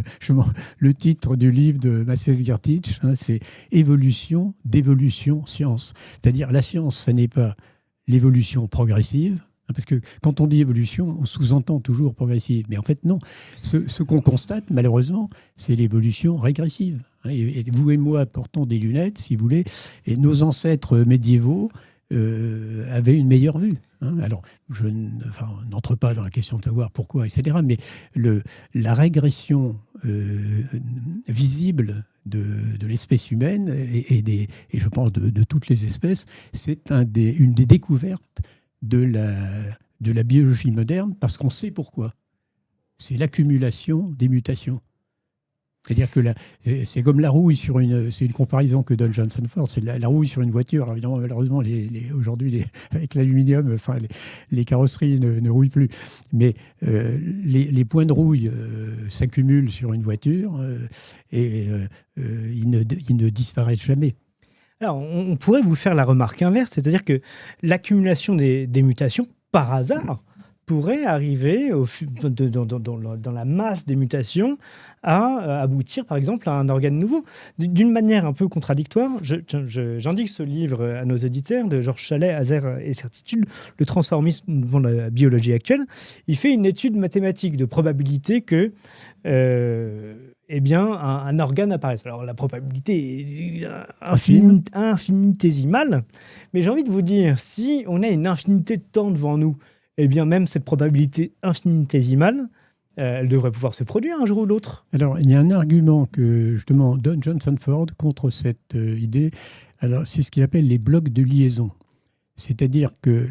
le titre du livre de Maciej-Giertych, c'est « Évolution, dévolution, science ». C'est-à-dire, la science, ce n'est pas l'évolution progressive, parce que quand on dit évolution, on sous-entend toujours progressive. Mais en fait, non. Ce qu'on constate, malheureusement, c'est l'évolution régressive. Et vous et moi portons des lunettes, si vous voulez, et nos ancêtres médiévaux avaient une meilleure vue. Alors, je n'entre pas dans la question de savoir pourquoi, etc. Mais la régression visible de l'espèce humaine et je pense de toutes les espèces, c'est une des découvertes de la biologie moderne, parce qu'on sait pourquoi. C'est l'accumulation des mutations. C'est-à-dire que c'est comme la rouille sur c'est une comparaison que donne John Sanford, c'est la rouille sur une voiture. Alors évidemment, malheureusement, aujourd'hui, avec l'aluminium, les carrosseries ne rouillent plus. Mais les points de rouille s'accumulent sur une voiture et ils ne disparaissent jamais. Alors, on pourrait vous faire la remarque inverse, c'est-à-dire que l'accumulation des mutations, par hasard, pourrait arriver dans la masse des mutations à aboutir, par exemple, à un organe nouveau. D'une manière un peu contradictoire, j'indique ce livre à nos éditeurs de Georges Chalet, Hazer et Certitude, Le transformisme dans la biologie actuelle. Il fait une étude mathématique de probabilité que un organe apparaisse. Alors, la probabilité est infinitésimale, mais j'ai envie de vous dire, si on a une infinité de temps devant nous, même cette probabilité infinitésimale, elle devrait pouvoir se produire un jour ou l'autre. Alors, il y a un argument que, justement, donne John Sanford contre cette idée. Alors, c'est ce qu'il appelle les blocs de liaison. C'est-à-dire que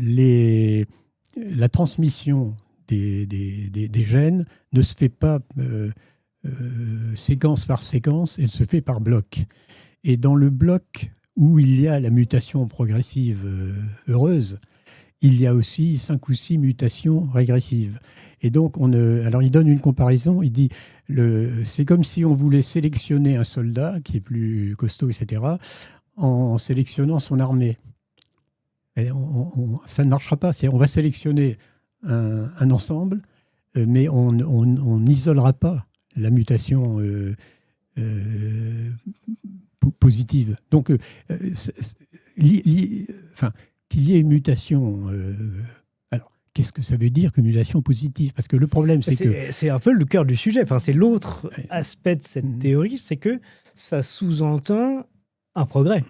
la transmission des gènes ne se fait pas séquence par séquence, elle se fait par bloc. Et dans le bloc où il y a la mutation progressive heureuse, il y a aussi 5 ou 6 mutations régressives. Et donc, alors il donne une comparaison, il dit, c'est comme si on voulait sélectionner un soldat qui est plus costaud, etc., en sélectionnant son armée. Et ça ne marchera pas. On va sélectionner un ensemble, mais on n'isolera pas la mutation positive. Donc, qu'il y ait une mutation. Alors, qu'est-ce que ça veut dire que mutation positive? Parce que le problème, c'est que... C'est un peu le cœur du sujet. Enfin, c'est l'autre aspect de cette théorie, c'est que ça sous-entend un progrès.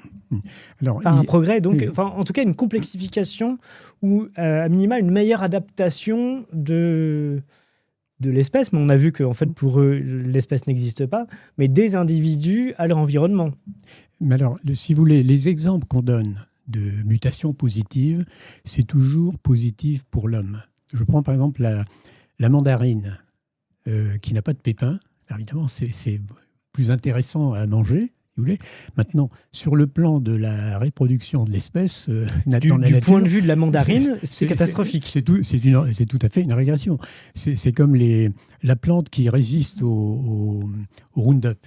Alors, Enfin, un progrès, donc, en tout cas, une complexification ou, à minima, une meilleure adaptation de l'espèce. Mais on a vu qu'en fait, pour eux, l'espèce n'existe pas, mais des individus à leur environnement. Mais alors, si vous voulez, les exemples qu'on donne de mutations positives, c'est toujours positif pour l'homme. Je prends par exemple la mandarine qui n'a pas de pépins. Alors, évidemment, c'est plus intéressant à manger, si vous voulez. Maintenant, sur le plan de la reproduction de l'espèce, du point de vue de la mandarine, c'est catastrophique. C'est tout à fait une régression. C'est comme la plante qui résiste au Roundup.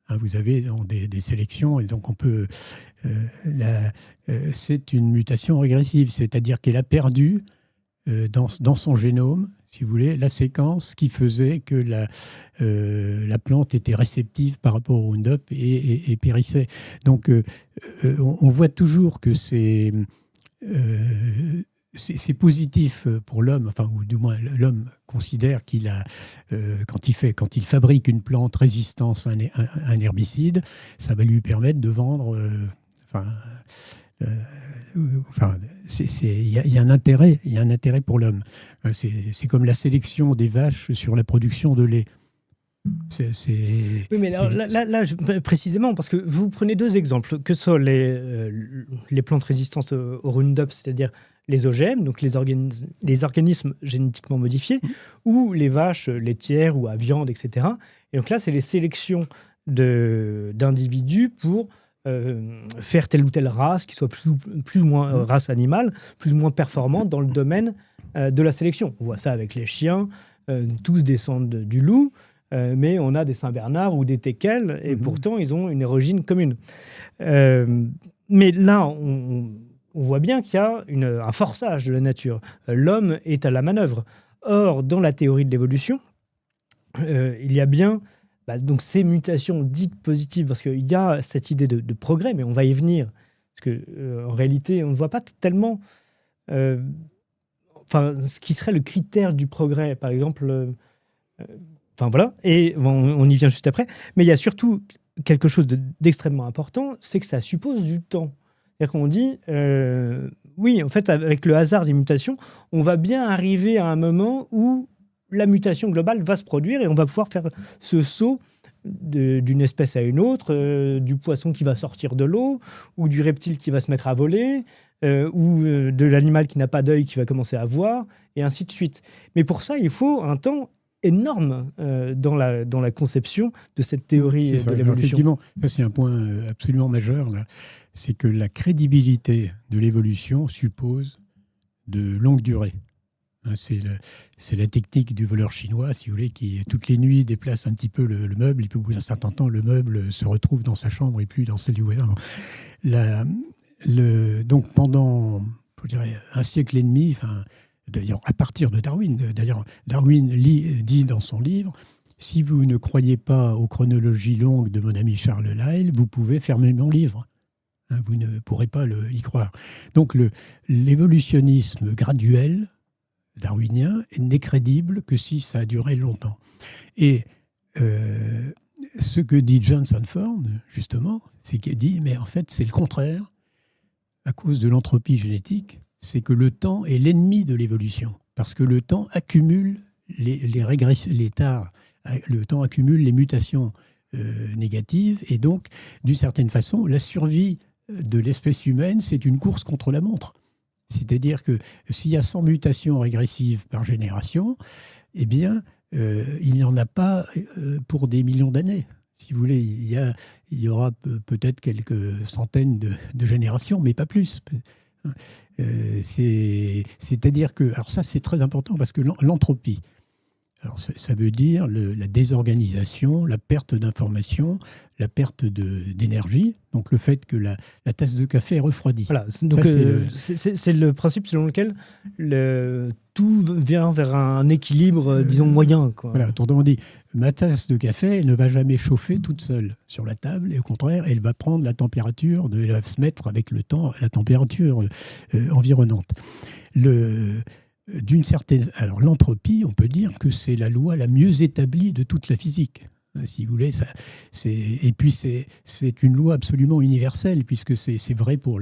Hein, vous avez des sélections et donc on peut. C'est une mutation régressive, c'est-à-dire qu'elle a perdu dans son génome, si vous voulez, la séquence qui faisait que la plante était réceptive par rapport au Roundup et périssait. Donc, on voit toujours que c'est positif pour l'homme, enfin, ou du moins l'homme considère qu'il a, quand il fabrique une plante résistante à un herbicide, ça va lui permettre de vendre. Il y a un intérêt pour l'homme. C'est comme la sélection des vaches sur la production de lait. Oui, mais là, précisément, parce que vous prenez deux exemples, que ce soit les plantes résistantes au Roundup, c'est-à-dire les OGM, donc les organismes génétiquement modifiés, ou les vaches laitières ou à viande, etc. Et donc là, c'est les sélections d'individus pour faire telle ou telle race qui soit plus ou moins race animale, plus ou moins performante dans le domaine de la sélection. On voit ça avec les chiens, tous descendent du loup, mais on a des Saint-Bernard ou des Teckels, et pourtant ils ont une origine commune. Mais là, on voit bien qu'il y a un forçage de la nature. L'homme est à la manœuvre. Or, dans la théorie de l'évolution, il y a bien donc ces mutations dites positives, parce qu'il y a cette idée de progrès, mais on va y venir. Parce qu'en réalité, on ne voit pas tellement ce qui serait le critère du progrès. Par exemple, voilà, et on y vient juste après. Mais il y a surtout quelque chose d'extrêmement important, c'est que ça suppose du temps. C'est-à-dire qu'on dit, oui, en fait, avec le hasard des mutations, on va bien arriver à un moment où la mutation globale va se produire et on va pouvoir faire ce saut d'une espèce à une autre, du poisson qui va sortir de l'eau, ou du reptile qui va se mettre à voler, ou de l'animal qui n'a pas d'œil qui va commencer à voir, et ainsi de suite. Mais pour ça, il faut un temps énorme dans la conception de cette théorie de l'évolution. Effectivement, ça c'est un point absolument majeur, là. C'est que la crédibilité de l'évolution suppose de longue durée. C'est la technique du voleur chinois, si vous voulez, qui toutes les nuits déplace un petit peu le meuble, et puis au bout d'un certain temps, le meuble se retrouve dans sa chambre et plus dans celle du voisin. Donc pendant, je dirais, un siècle et demi, d'ailleurs à partir de Darwin, Darwin dit dans son livre, si vous ne croyez pas aux chronologies longues de mon ami Charles Lyell, vous pouvez fermer mon livre. Vous ne pourrez pas y croire. Donc l'évolutionnisme graduel darwinien n'est crédible que si ça a duré longtemps. Et ce que dit John Sanford, justement, c'est qu'il dit, mais en fait, c'est le contraire. À cause de l'entropie génétique, c'est que le temps est l'ennemi de l'évolution. Parce que le temps accumule le temps accumule les mutations négatives. Et donc, d'une certaine façon, la survie de l'espèce humaine, c'est une course contre la montre. C'est-à-dire que s'il y a 100 mutations régressives par génération, eh bien, il n'y en a pas pour des millions d'années. Si vous voulez, il y aura peut-être quelques centaines de générations, mais pas plus. C'est-à-dire que, alors ça c'est très important parce que l'entropie, alors ça veut dire la désorganisation, la perte d'information, la perte d'énergie, donc le fait que la tasse de café est refroidie. Voilà, donc c'est le principe selon lequel tout vient vers un équilibre, disons, moyen, quoi. Voilà, autrement dit, ma tasse de café ne va jamais chauffer toute seule sur la table, et au contraire, elle va prendre la température, elle va se mettre avec le temps à la température environnante. Alors l'entropie, on peut dire que c'est la loi la mieux établie de toute la physique. Si vous voulez, et puis c'est une loi absolument universelle, puisque c'est vrai pour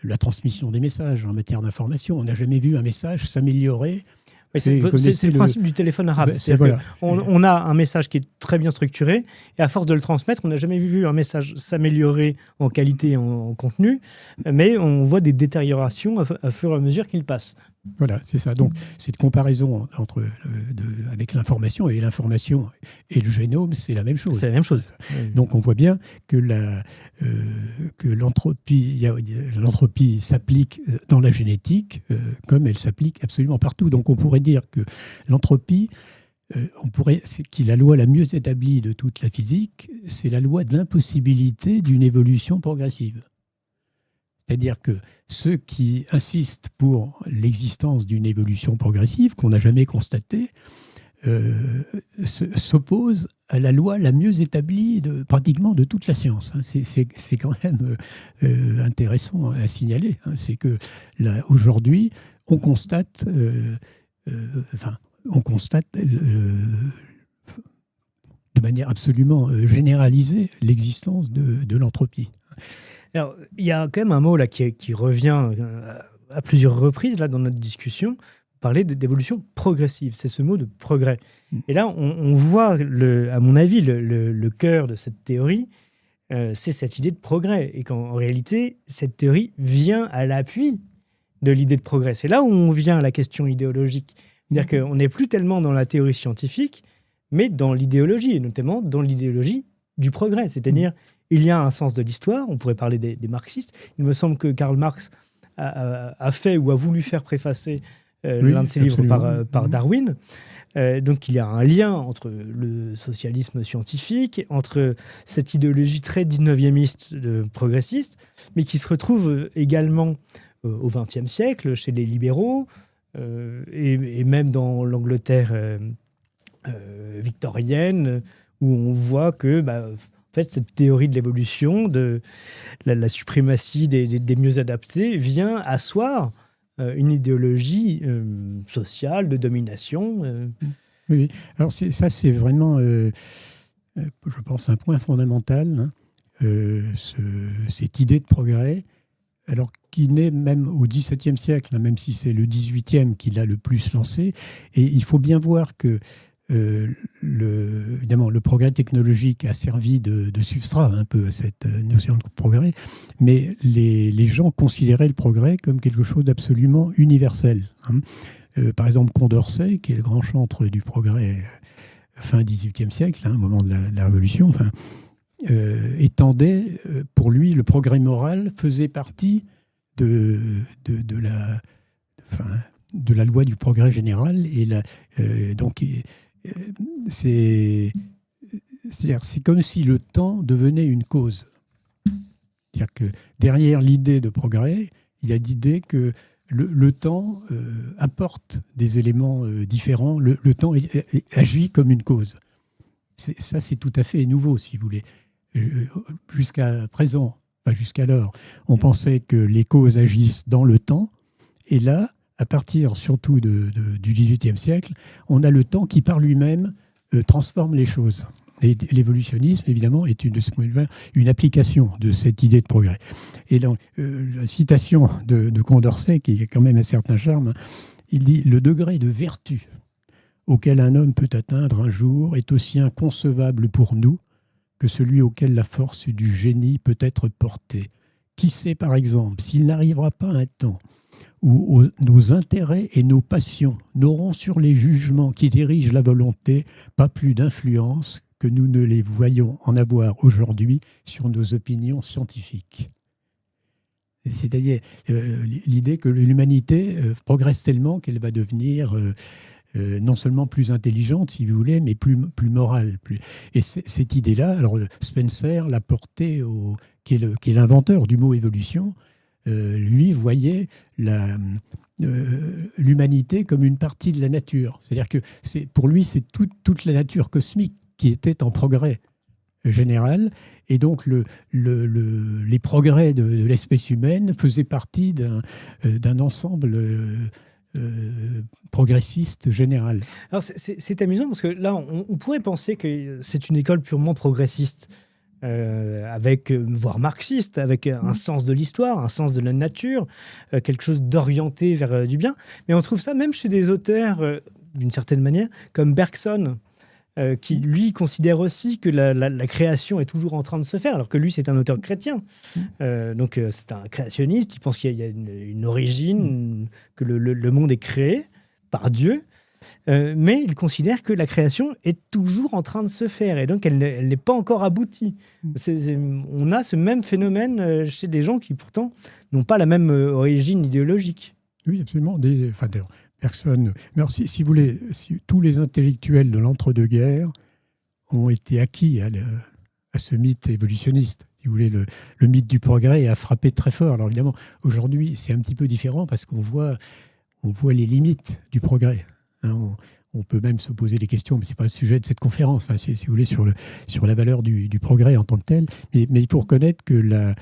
la transmission des messages en matière d'information. On n'a jamais vu un message s'améliorer. C'est le principe du téléphone arabe. Voilà. On a un message qui est très bien structuré, et à force de le transmettre, on n'a jamais vu un message s'améliorer en qualité et en contenu, mais on voit des détériorations à fur et à mesure qu'il passe. Voilà, c'est ça. Donc, cette comparaison avec l'information et le génome, c'est la même chose. C'est la même chose. Donc, on voit bien que l'entropie s'applique dans la génétique comme elle s'applique absolument partout. Donc, on pourrait dire que l'entropie, qui est la loi la mieux établie de toute la physique, c'est la loi de l'impossibilité d'une évolution progressive. C'est-à-dire que ceux qui insistent pour l'existence d'une évolution progressive qu'on n'a jamais constatée s'opposent à la loi la mieux établie pratiquement de toute la science. C'est quand même intéressant à signaler. C'est que là, aujourd'hui, on constate, de manière absolument généralisée l'existence de l'entropie. Alors, il y a quand même un mot là qui revient à plusieurs reprises là, dans notre discussion. Vous parlez d'évolution progressive, c'est ce mot de progrès. Et là, on voit, à mon avis, le cœur de cette théorie, c'est cette idée de progrès. Et qu'en réalité, cette théorie vient à l'appui de l'idée de progrès. C'est là où on vient à la question idéologique. C'est-à-dire qu'on n'est plus tellement dans la théorie scientifique, mais dans l'idéologie, et notamment dans l'idéologie du progrès. C'est-à-dire, il y a un sens de l'histoire, on pourrait parler des marxistes. Il me semble que Karl Marx a fait ou a voulu faire préfacer l'un de ses livres par Darwin. Donc il y a un lien entre le socialisme scientifique, entre cette idéologie très 19e progressiste, mais qui se retrouve également au XXe siècle chez les libéraux, et même dans l'Angleterre victorienne, où on voit que... en fait, cette théorie de l'évolution, de la suprématie des mieux adaptés, vient asseoir une idéologie sociale de domination. Oui. Alors ça, c'est vraiment, je pense, un point fondamental, cette idée de progrès, alors qui naît même au XVIIe siècle, même si c'est le XVIIIe qui l'a le plus lancé. Et il faut bien voir que évidemment, le progrès technologique a servi de substrat un peu à cette notion de progrès, mais les gens considéraient le progrès comme quelque chose d'absolument universel. Par exemple, Condorcet, qui est le grand chantre du progrès fin XVIIIe siècle, au moment de la Révolution, étendait, pour lui, le progrès moral faisait partie de la loi du progrès général. Et donc, c'est comme si le temps devenait une cause. C'est-à-dire que derrière l'idée de progrès, il y a l'idée que le temps apporte des éléments différents. Le temps agit comme une cause. Ça, c'est tout à fait nouveau, si vous voulez. Jusqu'à présent, pas jusqu'alors, on pensait que les causes agissent dans le temps. Et là, à partir surtout du XVIIIe siècle, on a le temps qui, par lui-même, transforme les choses. Et l'évolutionnisme, évidemment, est de ce point de vue une application de cette idée de progrès. Et dans la citation de Condorcet, qui a quand même un certain charme, il dit « Le degré de vertu auquel un homme peut atteindre un jour est aussi inconcevable pour nous que celui auquel la force du génie peut être portée. Qui sait, par exemple, s'il n'arrivera pas un temps où nos intérêts et nos passions n'auront sur les jugements qui dirigent la volonté pas plus d'influence que nous ne les voyons en avoir aujourd'hui sur nos opinions scientifiques. » C'est-à-dire l'idée que l'humanité progresse tellement qu'elle va devenir non seulement plus intelligente, si vous voulez, mais plus morale. Et cette idée-là, alors Spencer l'a portée, qui est l'inventeur du mot évolution, lui voyait l'humanité comme une partie de la nature. C'est-à-dire que pour lui, c'est toute la nature cosmique qui était en progrès général. Et donc, les progrès de l'espèce humaine faisaient partie d'un ensemble progressiste générale. Alors c'est amusant parce que là, on pourrait penser que c'est une école purement progressiste, voire marxiste, avec un sens de l'histoire, un sens de la nature, quelque chose d'orienté vers du bien. Mais on trouve ça même chez des auteurs, d'une certaine manière, comme Bergson, qui, lui, considère aussi que la création est toujours en train de se faire, alors que lui, c'est un auteur chrétien. Donc, c'est un créationniste. Il pense qu'il y a une origine, que le monde est créé par Dieu. Mais il considère que la création est toujours en train de se faire et donc elle n'est pas encore aboutie. On a ce même phénomène chez des gens qui pourtant n'ont pas la même origine idéologique. Oui, absolument. D'ailleurs, personne. Mais alors, si vous voulez, tous les intellectuels de l'entre-deux-guerres ont été acquis à ce mythe évolutionniste. Si vous voulez, le mythe du progrès a frappé très fort. Alors évidemment, aujourd'hui, c'est un petit peu différent parce qu'on voit les limites du progrès. On peut même se poser des questions, mais ce n'est pas le sujet de cette conférence, si vous voulez, sur la valeur du progrès en tant que tel. Mais il faut reconnaître que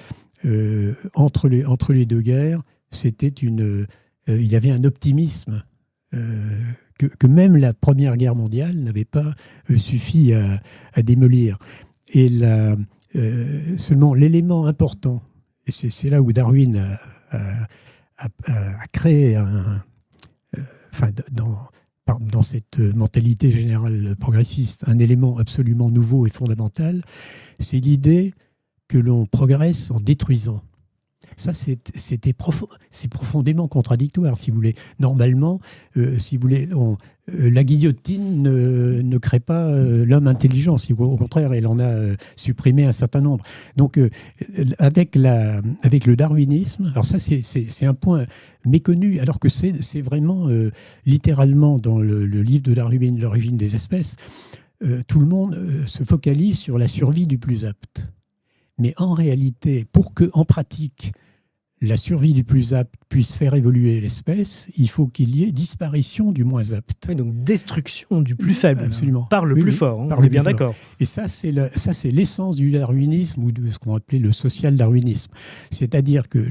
entre les deux guerres, il y avait un optimisme que même la Première Guerre mondiale n'avait pas suffi à démolir. Et seulement l'élément important, et c'est là où Darwin a créé dans cette mentalité générale progressiste, un élément absolument nouveau et fondamental, c'est l'idée que l'on progresse en détruisant. Ça, c'est profondément contradictoire, si vous voulez. Normalement, si vous voulez, la guillotine ne crée pas l'homme intelligent. Au contraire, elle en a supprimé un certain nombre. Donc, avec le darwinisme, alors ça, c'est un point méconnu, alors que c'est vraiment, littéralement, dans le livre de Darwin, L'origine des espèces, tout le monde se focalise sur la survie du plus apte. Mais en réalité, pour que, en pratique, la survie du plus apte puisse faire évoluer l'espèce, il faut qu'il y ait disparition du moins apte. Oui, donc destruction du plus faible. Absolument. Par le plus fort, par on le est bien plus fort. d'accord. Et ça, c'est l'essence du darwinisme ou de ce qu'on appelait le social-darwinisme. C'est-à-dire que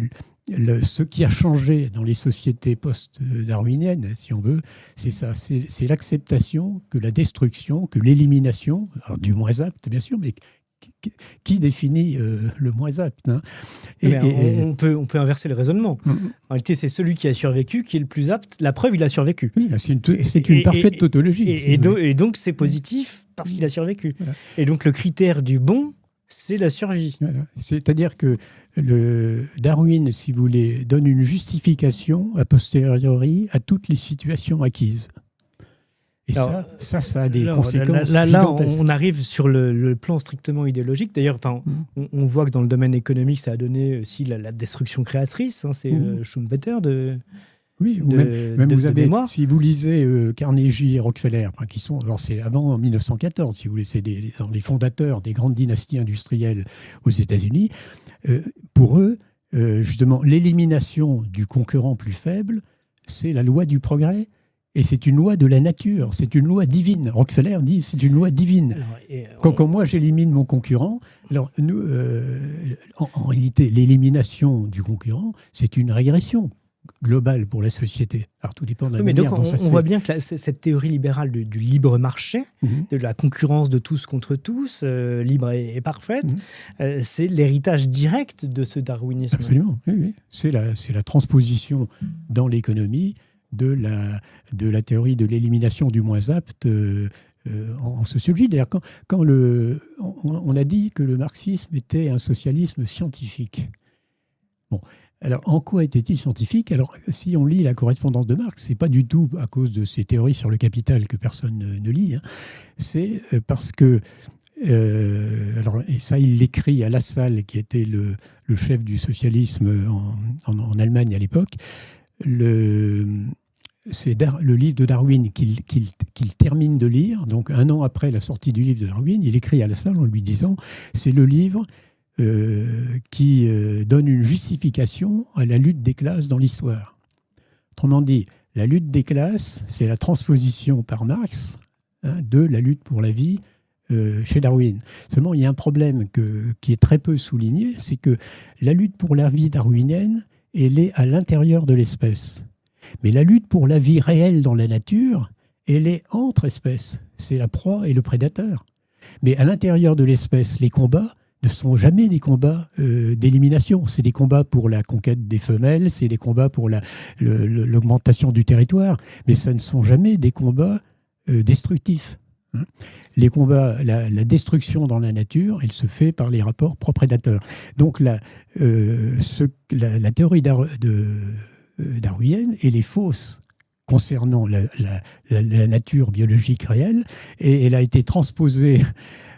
ce qui a changé dans les sociétés post-darwiniennes, si on veut, c'est ça. C'est l'acceptation que la destruction, que l'élimination, alors du moins apte, bien sûr, mais qui définit le moins apte, hein. On peut inverser le raisonnement. En réalité, c'est celui qui a survécu qui est le plus apte. La preuve, il a survécu. Oui, c'est une parfaite tautologie. Et donc, c'est positif parce qu'il a survécu. Voilà. Et donc, le critère du bon, c'est la survie. Voilà. C'est-à-dire que Darwin, si vous voulez, donne une justification a posteriori à toutes les situations acquises. Et alors, ça a des conséquences gigantesques. On arrive sur le plan strictement idéologique. D'ailleurs, on voit que dans le domaine économique, ça a donné aussi la destruction créatrice. Hein, c'est Schumpeter de... Oui, ou même vous avez, si vous lisez Carnegie et Rockefeller, qui sont, alors c'est avant 1914, si vous voulez, c'est les fondateurs des grandes dynasties industrielles aux États-Unis. Pour eux, justement, l'élimination du concurrent plus faible, c'est la loi du progrès. Et c'est une loi de la nature, c'est une loi divine. Rockefeller dit c'est une loi divine. Alors, quand moi j'élimine mon concurrent, alors nous, en réalité, l'élimination du concurrent, c'est une régression globale pour la société. Alors tout dépend de la manière dont ça se fait. On voit bien que cette théorie libérale du libre marché, de la concurrence de tous contre tous, libre et parfaite, c'est l'héritage direct de ce darwinisme. Absolument, oui. C'est la transposition dans l'économie de la théorie de l'élimination du moins apte en sociologie. D'ailleurs, quand on a dit que le marxisme était un socialisme scientifique. Bon, alors en quoi était-il scientifique ? Alors, si on lit la correspondance de Marx, c'est pas du tout à cause de ses théories sur le capital que personne ne lit, hein. C'est parce que alors, et ça, il l'écrit à Lassalle, qui était le chef du socialisme en Allemagne à l'époque. C'est le livre de Darwin qu'il termine de lire. Donc, un an après la sortie du livre de Darwin, il écrit à Lassalle en lui disant « C'est le livre qui donne une justification à la lutte des classes dans l'histoire. » Autrement dit, la lutte des classes, c'est la transposition par Marx de la lutte pour la vie chez Darwin. Seulement, il y a un problème qui est très peu souligné, c'est que la lutte pour la vie darwinienne, elle est à l'intérieur de l'espèce. Mais la lutte pour la vie réelle dans la nature, elle est entre espèces. C'est la proie et le prédateur. Mais à l'intérieur de l'espèce, les combats ne sont jamais des combats d'élimination. C'est des combats pour la conquête des femelles, c'est des combats pour l'augmentation du territoire, mais ce ne sont jamais des combats destructifs. Les combats, la destruction dans la nature, elle se fait par les rapports proie-prédateur. Donc la théorie darwinienne, elle est fausse concernant la nature biologique réelle, et elle a été transposée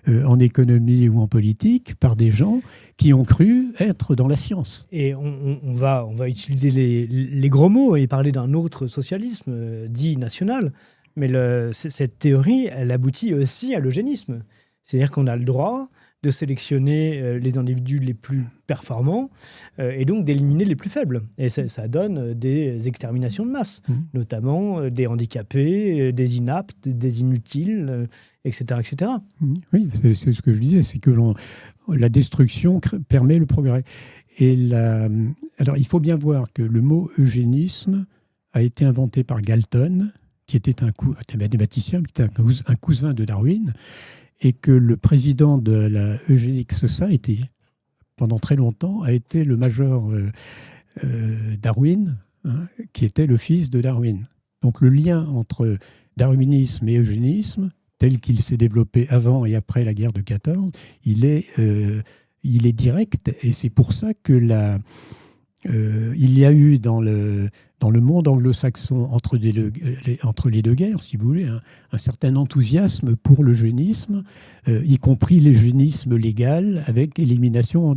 en économie ou en politique par des gens qui ont cru être dans la science. Et on va utiliser les gros mots et parler d'un autre socialisme dit national. Mais cette théorie, elle aboutit aussi à l'eugénisme. C'est-à-dire qu'on a le droit de sélectionner les individus les plus performants et donc d'éliminer les plus faibles. Et ça donne des exterminations de masse, notamment des handicapés, des inaptes, des inutiles, etc. etc. Oui, c'est ce que je disais, c'est que la destruction permet le progrès. Alors, il faut bien voir que le mot eugénisme a été inventé par Galton, qui était un mathématicien, qui était un cousin de Darwin, et que le président de la Eugenic Society, pendant très longtemps, a été le major Darwin, qui était le fils de Darwin. Donc le lien entre darwinisme et eugénisme, tel qu'il s'est développé avant et après la guerre de 14, il est direct, et c'est pour ça que il y a eu dans le monde anglo-saxon, entre les deux guerres, si vous voulez, un certain enthousiasme pour l'eugénisme, y compris l'eugénisme légal, avec élimination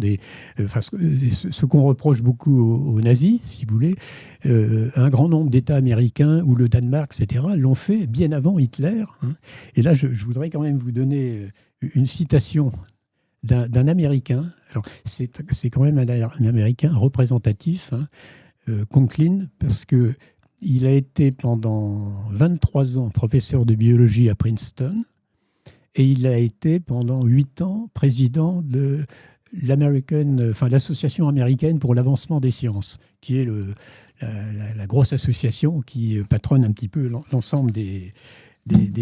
ce qu'on reproche beaucoup aux nazis, si vous voulez. Un grand nombre d'États américains, ou le Danemark, etc., l'ont fait bien avant Hitler. Et là, je voudrais quand même vous donner une citation d'un Américain. Alors, c'est quand même un Américain représentatif, Conklin, parce qu'il a été pendant 23 ans professeur de biologie à Princeton, et il a été pendant 8 ans président de l'Association américaine pour l'avancement des sciences, qui est la grosse association qui patronne un petit peu l'ensemble des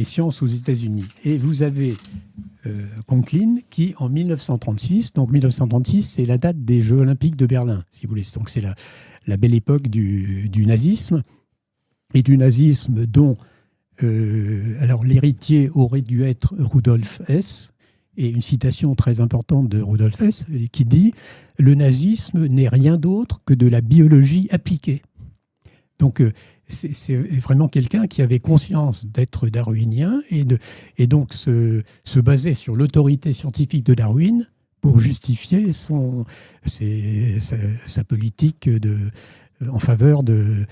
sciences aux États-Unis. Et vous avez Conklin qui, en 1936, donc 1936, c'est la date des Jeux Olympiques de Berlin, si vous voulez. Donc c'est la belle époque du nazisme, et du nazisme dont alors l'héritier aurait dû être Rudolf Hess, et une citation très importante de Rudolf Hess qui dit « Le nazisme n'est rien d'autre que de la biologie appliquée ». Donc c'est vraiment quelqu'un qui avait conscience d'être darwinien et donc se baser sur l'autorité scientifique de Darwin pour justifier sa politique en faveur de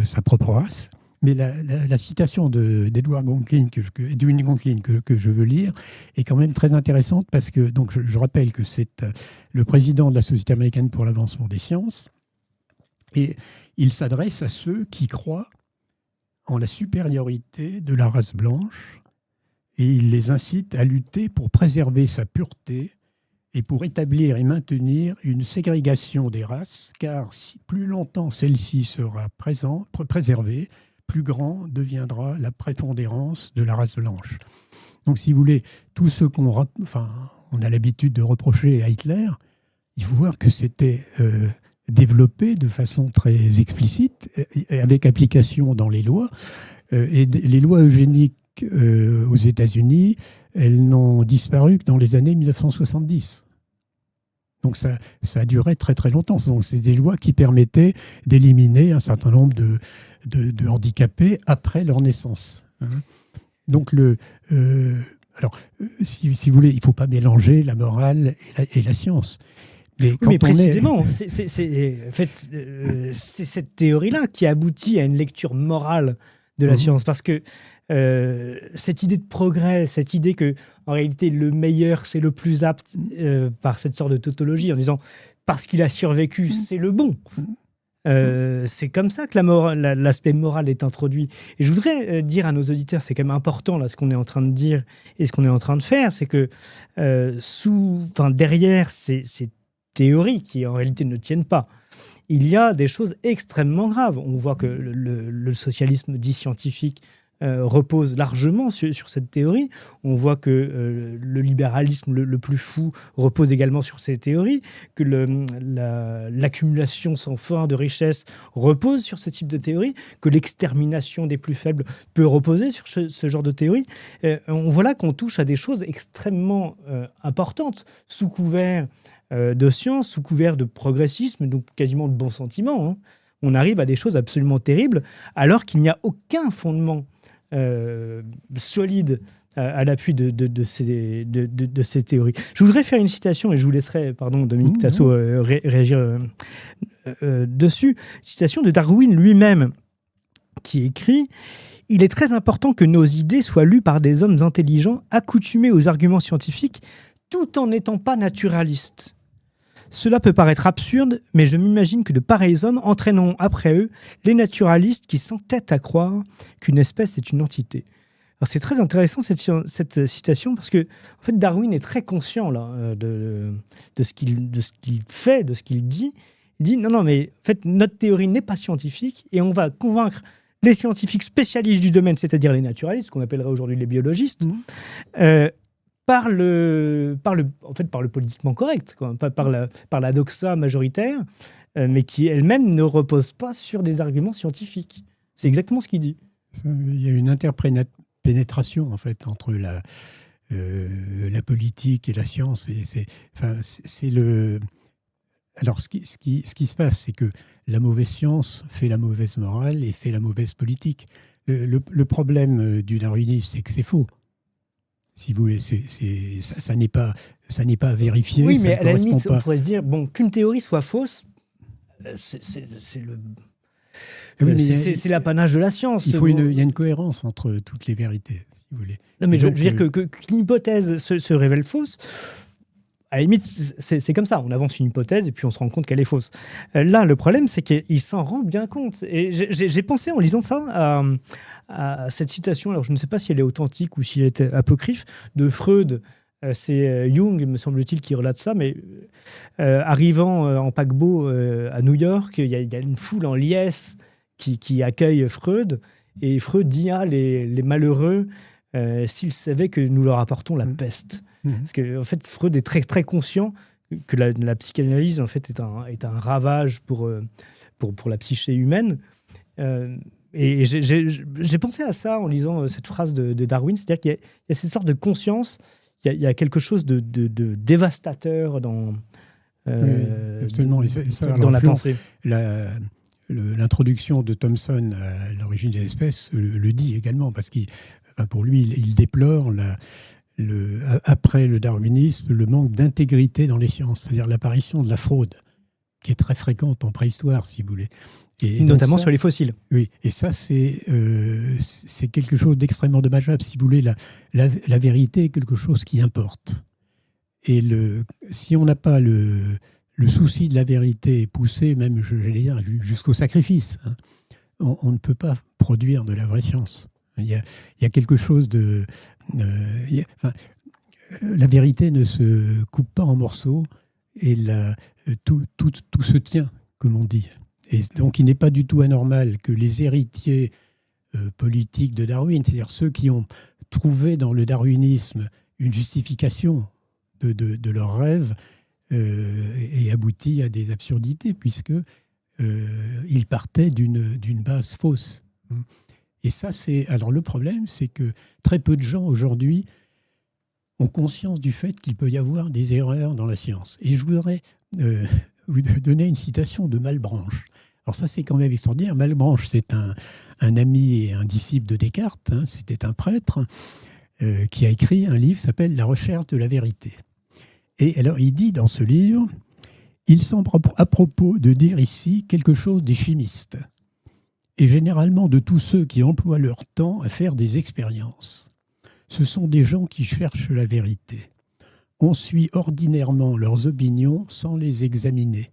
sa propre race. Mais la citation d'Edward Conklin, Edwin Conklin, que je veux lire, est quand même très intéressante parce que, donc, je rappelle que c'est le président de la Société américaine pour l'avancement des sciences, et il s'adresse à ceux qui croient en la supériorité de la race blanche, et il les incite à lutter pour préserver sa pureté et pour établir et maintenir une ségrégation des races, car plus longtemps celle-ci sera préservée, plus grand deviendra la prépondérance de la race blanche. Donc, si vous voulez, tout ce on a l'habitude de reprocher à Hitler, il faut voir que c'était développé de façon très explicite, avec application dans les lois. Et les lois eugéniques aux États-Unis, elles n'ont disparu que dans les années 1970. Donc ça a duré très très longtemps. Donc c'est des lois qui permettaient d'éliminer un certain nombre de handicapés après leur naissance. Donc si vous voulez, il ne faut pas mélanger la morale et la science. Mais précisément, c'est cette théorie-là qui aboutit à une lecture morale de la science, parce que cette idée de progrès, cette idée que en réalité le meilleur c'est le plus apte, par cette sorte de tautologie en disant parce qu'il a survécu c'est le bon, c'est comme ça que l'aspect moral est introduit. Et je voudrais dire à nos auditeurs, c'est quand même important là ce qu'on est en train de dire et ce qu'on est en train de faire, c'est que derrière ces théories qui en réalité ne tiennent pas, il y a des choses extrêmement graves. On voit que le socialisme dit scientifique repose largement sur cette théorie. On voit que le libéralisme le plus fou repose également sur ces théories, que l'accumulation sans fin de richesses repose sur ce type de théorie, que l'extermination des plus faibles peut reposer sur ce genre de théorie. On voit là qu'on touche à des choses extrêmement importantes, sous couvert de science, sous couvert de progressisme, donc quasiment de bon sentiment. Hein. On arrive à des choses absolument terribles, alors qu'il n'y a aucun fondement solide à l'appui de ces théories. Je voudrais faire une citation, et je vous laisserai, Dominique Tassot, réagir dessus. Citation de Darwin lui-même, qui écrit « Il est très important que nos idées soient lues par des hommes intelligents, accoutumés aux arguments scientifiques, tout en n'étant pas naturalistes. Cela peut paraître absurde, mais je m'imagine que de pareils hommes entraîneront après eux les naturalistes qui s'entêtent à croire qu'une espèce est une entité. » Alors c'est très intéressant cette citation, parce que en fait, Darwin est très conscient là, de ce qu'il fait, de ce qu'il dit. Il dit non, mais en fait, notre théorie n'est pas scientifique et on va convaincre les scientifiques spécialistes du domaine, c'est-à-dire les naturalistes, qu'on appellerait aujourd'hui les biologistes, par le politiquement correct, quoi, par la doxa majoritaire, mais qui elle-même ne repose pas sur des arguments scientifiques. C'est exactement ce qu'il dit. Il y a une interpénétration en fait entre la politique et la science. Alors ce qui se passe, c'est que la mauvaise science fait la mauvaise morale et fait la mauvaise politique. Le problème du darwinisme, c'est que c'est faux. Si vous voulez, ça n'est pas à vérifier. Oui, mais à la limite, on pourrait se dire qu'une théorie soit fausse, c'est l'apanage de la science. Il y a une cohérence entre toutes les vérités, si vous voulez. Non, mais je veux dire qu'une hypothèse se révèle fausse. À la limite, c'est comme ça. On avance une hypothèse et puis on se rend compte qu'elle est fausse. Là, le problème, c'est qu'il s'en rend bien compte. Et j'ai pensé, en lisant ça, à cette citation. Alors, je ne sais pas si elle est authentique ou si elle est apocryphe, de Freud. C'est Jung, me semble-t-il, qui relate ça. Mais arrivant en paquebot à New York, il y a une foule en liesse qui accueille Freud. Et Freud dit les malheureux, s'ils savaient que nous leur apportons la peste. Parce que en fait, Freud est très, très conscient que la psychanalyse en fait, est un ravage pour la psyché humaine. Et j'ai pensé à ça en lisant cette phrase de Darwin, c'est-à-dire qu'il y a cette sorte de conscience, il y a quelque chose de dévastateur dans la pensée. L'introduction de Thomson à l'origine des espèces le dit également, parce que pour lui, il déplore après le darwinisme, le manque d'intégrité dans les sciences, c'est-à-dire l'apparition de la fraude, qui est très fréquente en préhistoire, si vous voulez. Et notamment sur les fossiles. Oui, et ça, c'est quelque chose d'extrêmement dommageable. Si vous voulez, la vérité est quelque chose qui importe. Et si on n'a pas le souci de la vérité poussé, même, j'allais dire, jusqu'au sacrifice, hein, on ne peut pas produire de la vraie science. Il y a quelque chose de... la vérité ne se coupe pas en morceaux et tout se tient, comme on dit. Et donc, il n'est pas du tout anormal que les héritiers politiques de Darwin, c'est-à-dire ceux qui ont trouvé dans le darwinisme une justification de leurs rêves, aient abouti à des absurdités, puisqu'ils partaient d'une base fausse. Et ça, alors le problème, c'est que très peu de gens aujourd'hui ont conscience du fait qu'il peut y avoir des erreurs dans la science. Et je voudrais vous donner une citation de Malebranche. Alors ça, c'est quand même extraordinaire. Malebranche, c'est un ami et un disciple de Descartes. Hein, c'était un prêtre qui a écrit un livre qui s'appelle « La recherche de la vérité ». Et alors, il dit dans ce livre, « Il semble à propos de dire ici quelque chose des chimistes, et généralement de tous ceux qui emploient leur temps à faire des expériences. Ce sont des gens qui cherchent la vérité. On suit ordinairement leurs opinions sans les examiner.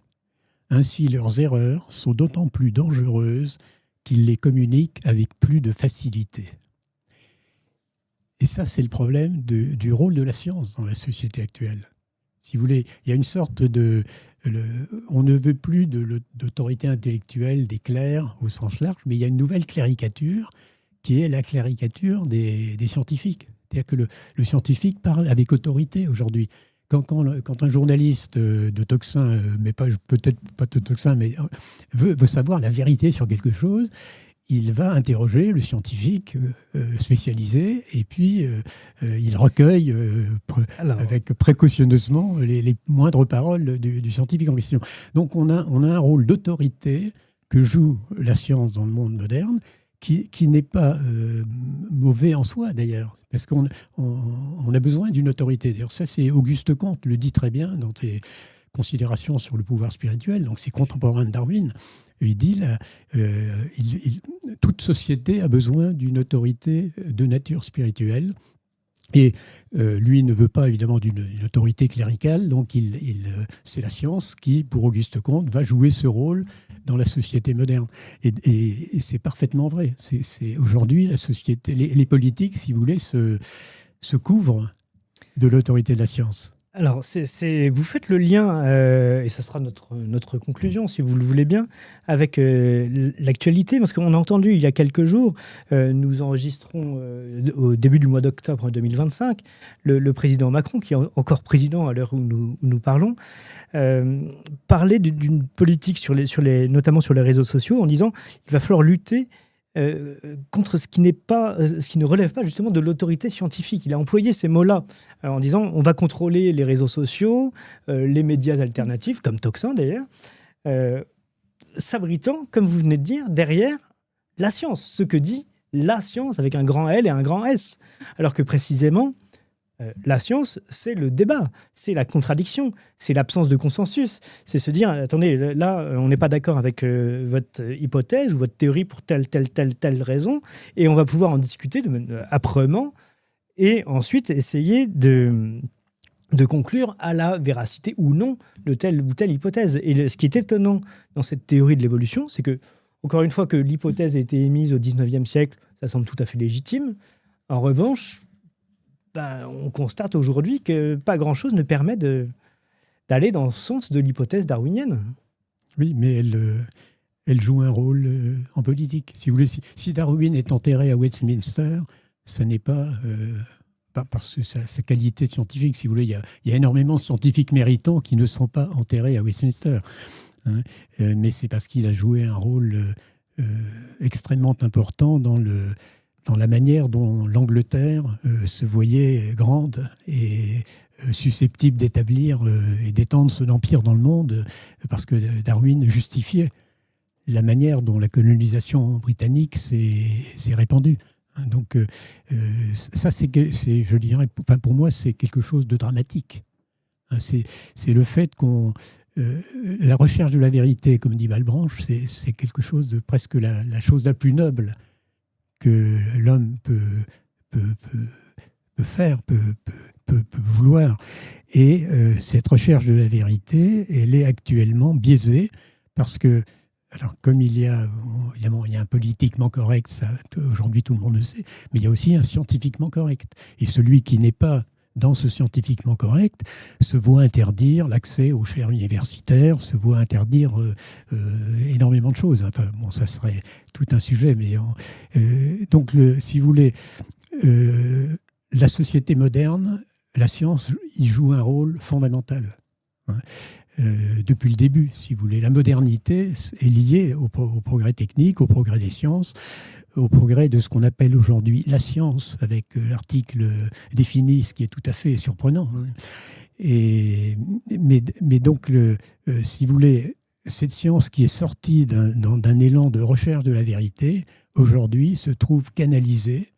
Ainsi, leurs erreurs sont d'autant plus dangereuses qu'ils les communiquent avec plus de facilité. » Et ça, c'est le problème du rôle de la science dans la société actuelle. Si vous voulez, il y a une sorte de... on ne veut plus d'autorité intellectuelle des clercs au sens large, mais il y a une nouvelle cléricature qui est la cléricature des scientifiques. C'est-à-dire que le scientifique parle avec autorité aujourd'hui. Quand un journaliste de Tocsin, mais peut-être pas de Tocsin, mais veut savoir la vérité sur quelque chose, il va interroger le scientifique spécialisé et puis il recueille avec précautionneusement les moindres paroles du scientifique en question. Donc on a un rôle d'autorité que joue la science dans le monde moderne qui n'est pas mauvais en soi d'ailleurs, parce qu'on a besoin d'une autorité. D'ailleurs ça c'est Auguste Comte le dit très bien dans ses considérations sur le pouvoir spirituel, donc c'est contemporain de Darwin. Il dit toute société a besoin d'une autorité de nature spirituelle. Et lui ne veut pas évidemment d'une autorité cléricale, donc c'est la science qui, pour Auguste Comte, va jouer ce rôle dans la société moderne. Et c'est parfaitement vrai. Aujourd'hui, la société, les politiques, si vous voulez, se couvrent de l'autorité de la science. Alors, vous faites le lien, et ce sera notre conclusion, si vous le voulez bien, avec l'actualité, parce qu'on a entendu il y a quelques jours, nous enregistrons au début du mois d'octobre 2025, le président Macron, qui est encore président à l'heure où nous parlons, parler d'une politique notamment sur les réseaux sociaux, en disant qu'il va falloir lutter contre ce qui ne relève pas justement de l'autorité scientifique. Il a employé ces mots-là en disant on va contrôler les réseaux sociaux, les médias alternatifs, comme Tocsin d'ailleurs, s'abritant, comme vous venez de dire, derrière la science, ce que dit la science avec un grand L et un grand S. Alors que précisément, la science, c'est le débat, c'est la contradiction, c'est l'absence de consensus. C'est se dire, attendez, là, on n'est pas d'accord avec votre hypothèse ou votre théorie pour telle raison, et on va pouvoir en discuter âprement, et ensuite essayer de conclure à la véracité ou non de telle ou telle hypothèse. Et ce qui est étonnant dans cette théorie de l'évolution, c'est que, encore une fois, que l'hypothèse a été émise au XIXe siècle, ça semble tout à fait légitime. En revanche, on constate aujourd'hui que pas grand-chose ne permet d'aller dans le sens de l'hypothèse darwinienne. Oui, mais elle joue un rôle en politique. Si vous voulez, si Darwin est enterré à Westminster, ce n'est pas parce que sa qualité de scientifique. Si vous voulez, il y a énormément de scientifiques méritants qui ne sont pas enterrés à Westminster. Hein, mais c'est parce qu'il a joué un rôle extrêmement important dans la manière dont l'Angleterre se voyait grande et susceptible d'établir et d'étendre son empire dans le monde, parce que Darwin justifiait la manière dont la colonisation britannique s'est répandue. Donc ça, je dirais, pour moi, c'est quelque chose de dramatique. C'est le fait la recherche de la vérité, comme dit Malebranche, c'est quelque chose de presque la chose la plus noble que l'homme peut faire, peut vouloir. Et cette recherche de la vérité, elle est actuellement biaisée parce que, alors comme évidemment, il y a un politiquement correct, ça, aujourd'hui tout le monde le sait, mais il y a aussi un scientifiquement correct. Et celui qui n'est pas dans ce scientifiquement correct, se voit interdire l'accès aux chaires universitaires, se voit interdire énormément de choses. Enfin, bon, ça serait tout un sujet, mais donc, si vous voulez, la société moderne, la science y joue un rôle fondamental. Hein. Depuis le début, si vous voulez. La modernité est liée au progrès technique, au progrès des sciences, au progrès de ce qu'on appelle aujourd'hui la science, avec l'article défini, ce qui est tout à fait surprenant. Mais donc, si vous voulez, cette science qui est sortie d'un élan de recherche de la vérité, aujourd'hui se trouve canalisée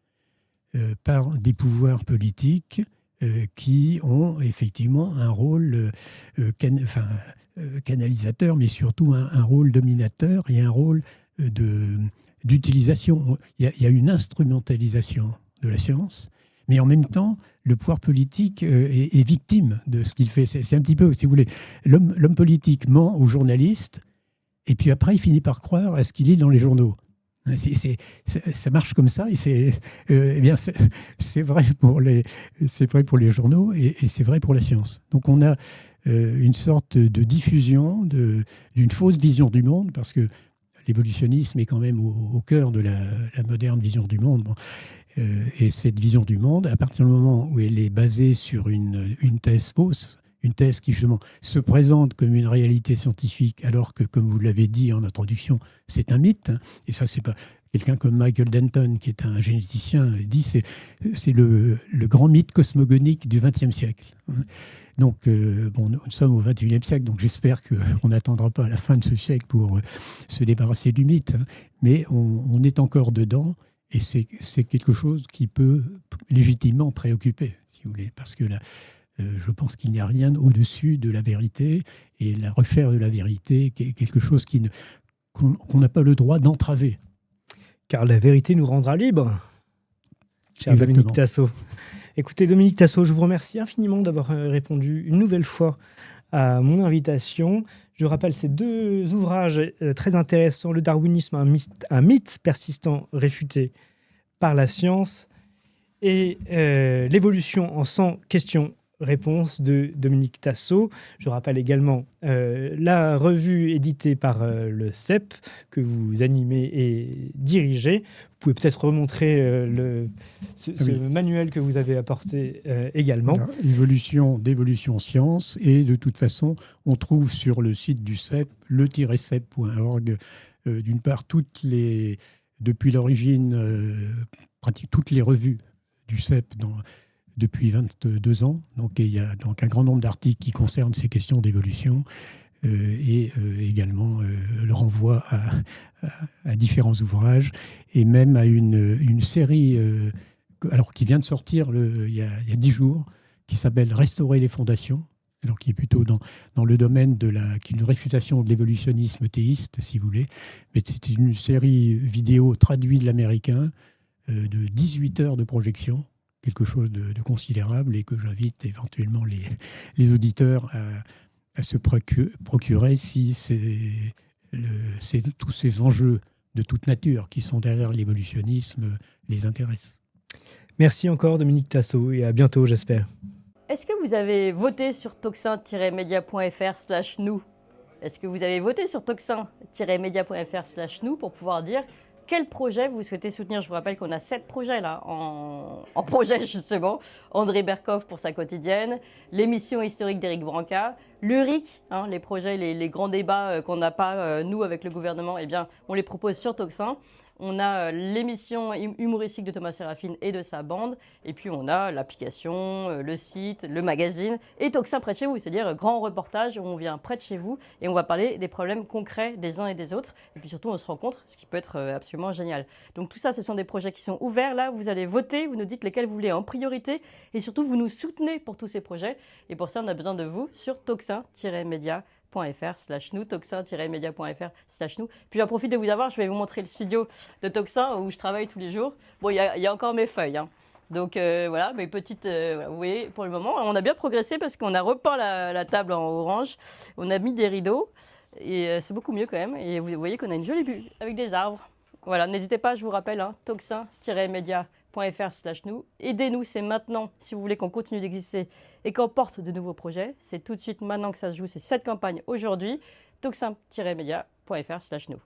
par des pouvoirs politiques qui ont effectivement un rôle canalisateur, mais surtout un rôle dominateur et un rôle d'utilisation. Il y a une instrumentalisation de la science, mais en même temps, le pouvoir politique est victime de ce qu'il fait. C'est un petit peu, si vous voulez, l'homme politique ment aux journalistes, et puis après, il finit par croire à ce qu'il lit dans les journaux. Ça marche comme ça, et eh bien, c'est vrai pour les journaux, et c'est vrai pour la science. Donc on a une sorte de diffusion d'une fausse vision du monde, parce que l'évolutionnisme est quand même au cœur de la moderne vision du monde. Bon. Et cette vision du monde, à partir du moment où elle est basée sur une thèse fausse, une thèse qui justement se présente comme une réalité scientifique, alors que, comme vous l'avez dit en introduction, c'est un mythe. Hein, et ça, c'est pas quelqu'un comme Michael Denton, qui est un généticien, dit c'est le grand mythe cosmogonique du XXe siècle. Donc, bon, nous sommes au XXIe siècle, donc j'espère qu'on n'attendra pas à la fin de ce siècle pour se débarrasser du mythe. Hein, mais on est encore dedans. Et c'est quelque chose qui peut légitimement préoccuper, si vous voulez, parce que là, je pense qu'il n'y a rien au-dessus de la vérité, et la recherche de la vérité est quelque chose qu'on n'a pas le droit d'entraver. Car la vérité nous rendra libres, cher Exactement. Dominique Tassot. Écoutez, Dominique Tassot, je vous remercie infiniment d'avoir répondu une nouvelle fois à mon invitation. Je rappelle ces deux ouvrages très intéressants, Le darwinisme, un mythe persistant réfuté par la science, et L'évolution en 100 questions-réponses de Dominique Tassot. Je rappelle également la revue éditée par le CEP, que vous animez et dirigez. Vous pouvez peut-être remontrer ce manuel que vous avez apporté également. Voilà, d'évolution science, et de toute façon, on trouve sur le site du CEP, le-cep.org, d'une part, depuis l'origine, pratiquement toutes les revues du CEP depuis 22 ans. Donc, il y a donc un grand nombre d'articles qui concernent ces questions d'évolution, et également le renvoi à différents ouvrages, et même à une série qui vient de sortir il y a 10 jours, qui s'appelle « Restaurer les fondations », alors qui est plutôt dans le domaine d'une réfutation de l'évolutionnisme théiste, si vous voulez. Mais c'est une série vidéo traduite de l'américain, de 18 heures de projection, quelque chose de considérable, et que j'invite éventuellement les auditeurs à se procurer si c'est tous ces enjeux de toute nature qui sont derrière l'évolutionnisme les intéressent. Merci encore, Dominique Tassot, et à bientôt, j'espère. Est-ce que vous avez voté sur toxin-media.fr/nous? Est-ce que vous avez voté sur toxin-media.fr/nous pour pouvoir dire quel projet vous souhaitez soutenir? Je vous rappelle qu'on a 7 projets là en projet, justement. André Berkoff pour sa quotidienne, l'émission historique d'Éric Branca, le RIC, les projets, les grands débats qu'on n'a pas, nous, avec le gouvernement, eh bien, on les propose sur Toxin. On a l'émission humoristique de Thomas Séraphin et de sa bande. Et puis on a l'application, le site, le magazine et Toxin près de chez vous. C'est-à-dire grand reportage où on vient près de chez vous et on va parler des problèmes concrets des uns et des autres. Et puis surtout on se rencontre, ce qui peut être absolument génial. Donc tout ça, ce sont des projets qui sont ouverts. Là, vous allez voter, vous nous dites lesquels vous voulez en priorité. Et surtout, vous nous soutenez pour tous ces projets. Et pour ça, on a besoin de vous sur toxin-media.fr/nous, toxin-media.fr/nous. Puis j'en profite de vous avoir, je vais vous montrer le studio de Toxin où je travaille tous les jours. Bon, il y a encore mes feuilles. Donc voilà, mes petites... vous voyez, pour le moment, on a bien progressé parce qu'on a repeint la table en orange. On a mis des rideaux et c'est beaucoup mieux quand même. Et vous voyez qu'on a une jolie vue avec des arbres. Voilà, n'hésitez pas, je vous rappelle, toxin-media.fr/nous. Aidez-nous, c'est maintenant, si vous voulez qu'on continue d'exister et qu'on porte de nouveaux projets. C'est tout de suite maintenant que ça se joue, c'est cette campagne aujourd'hui. Toxin-media.fr/nous.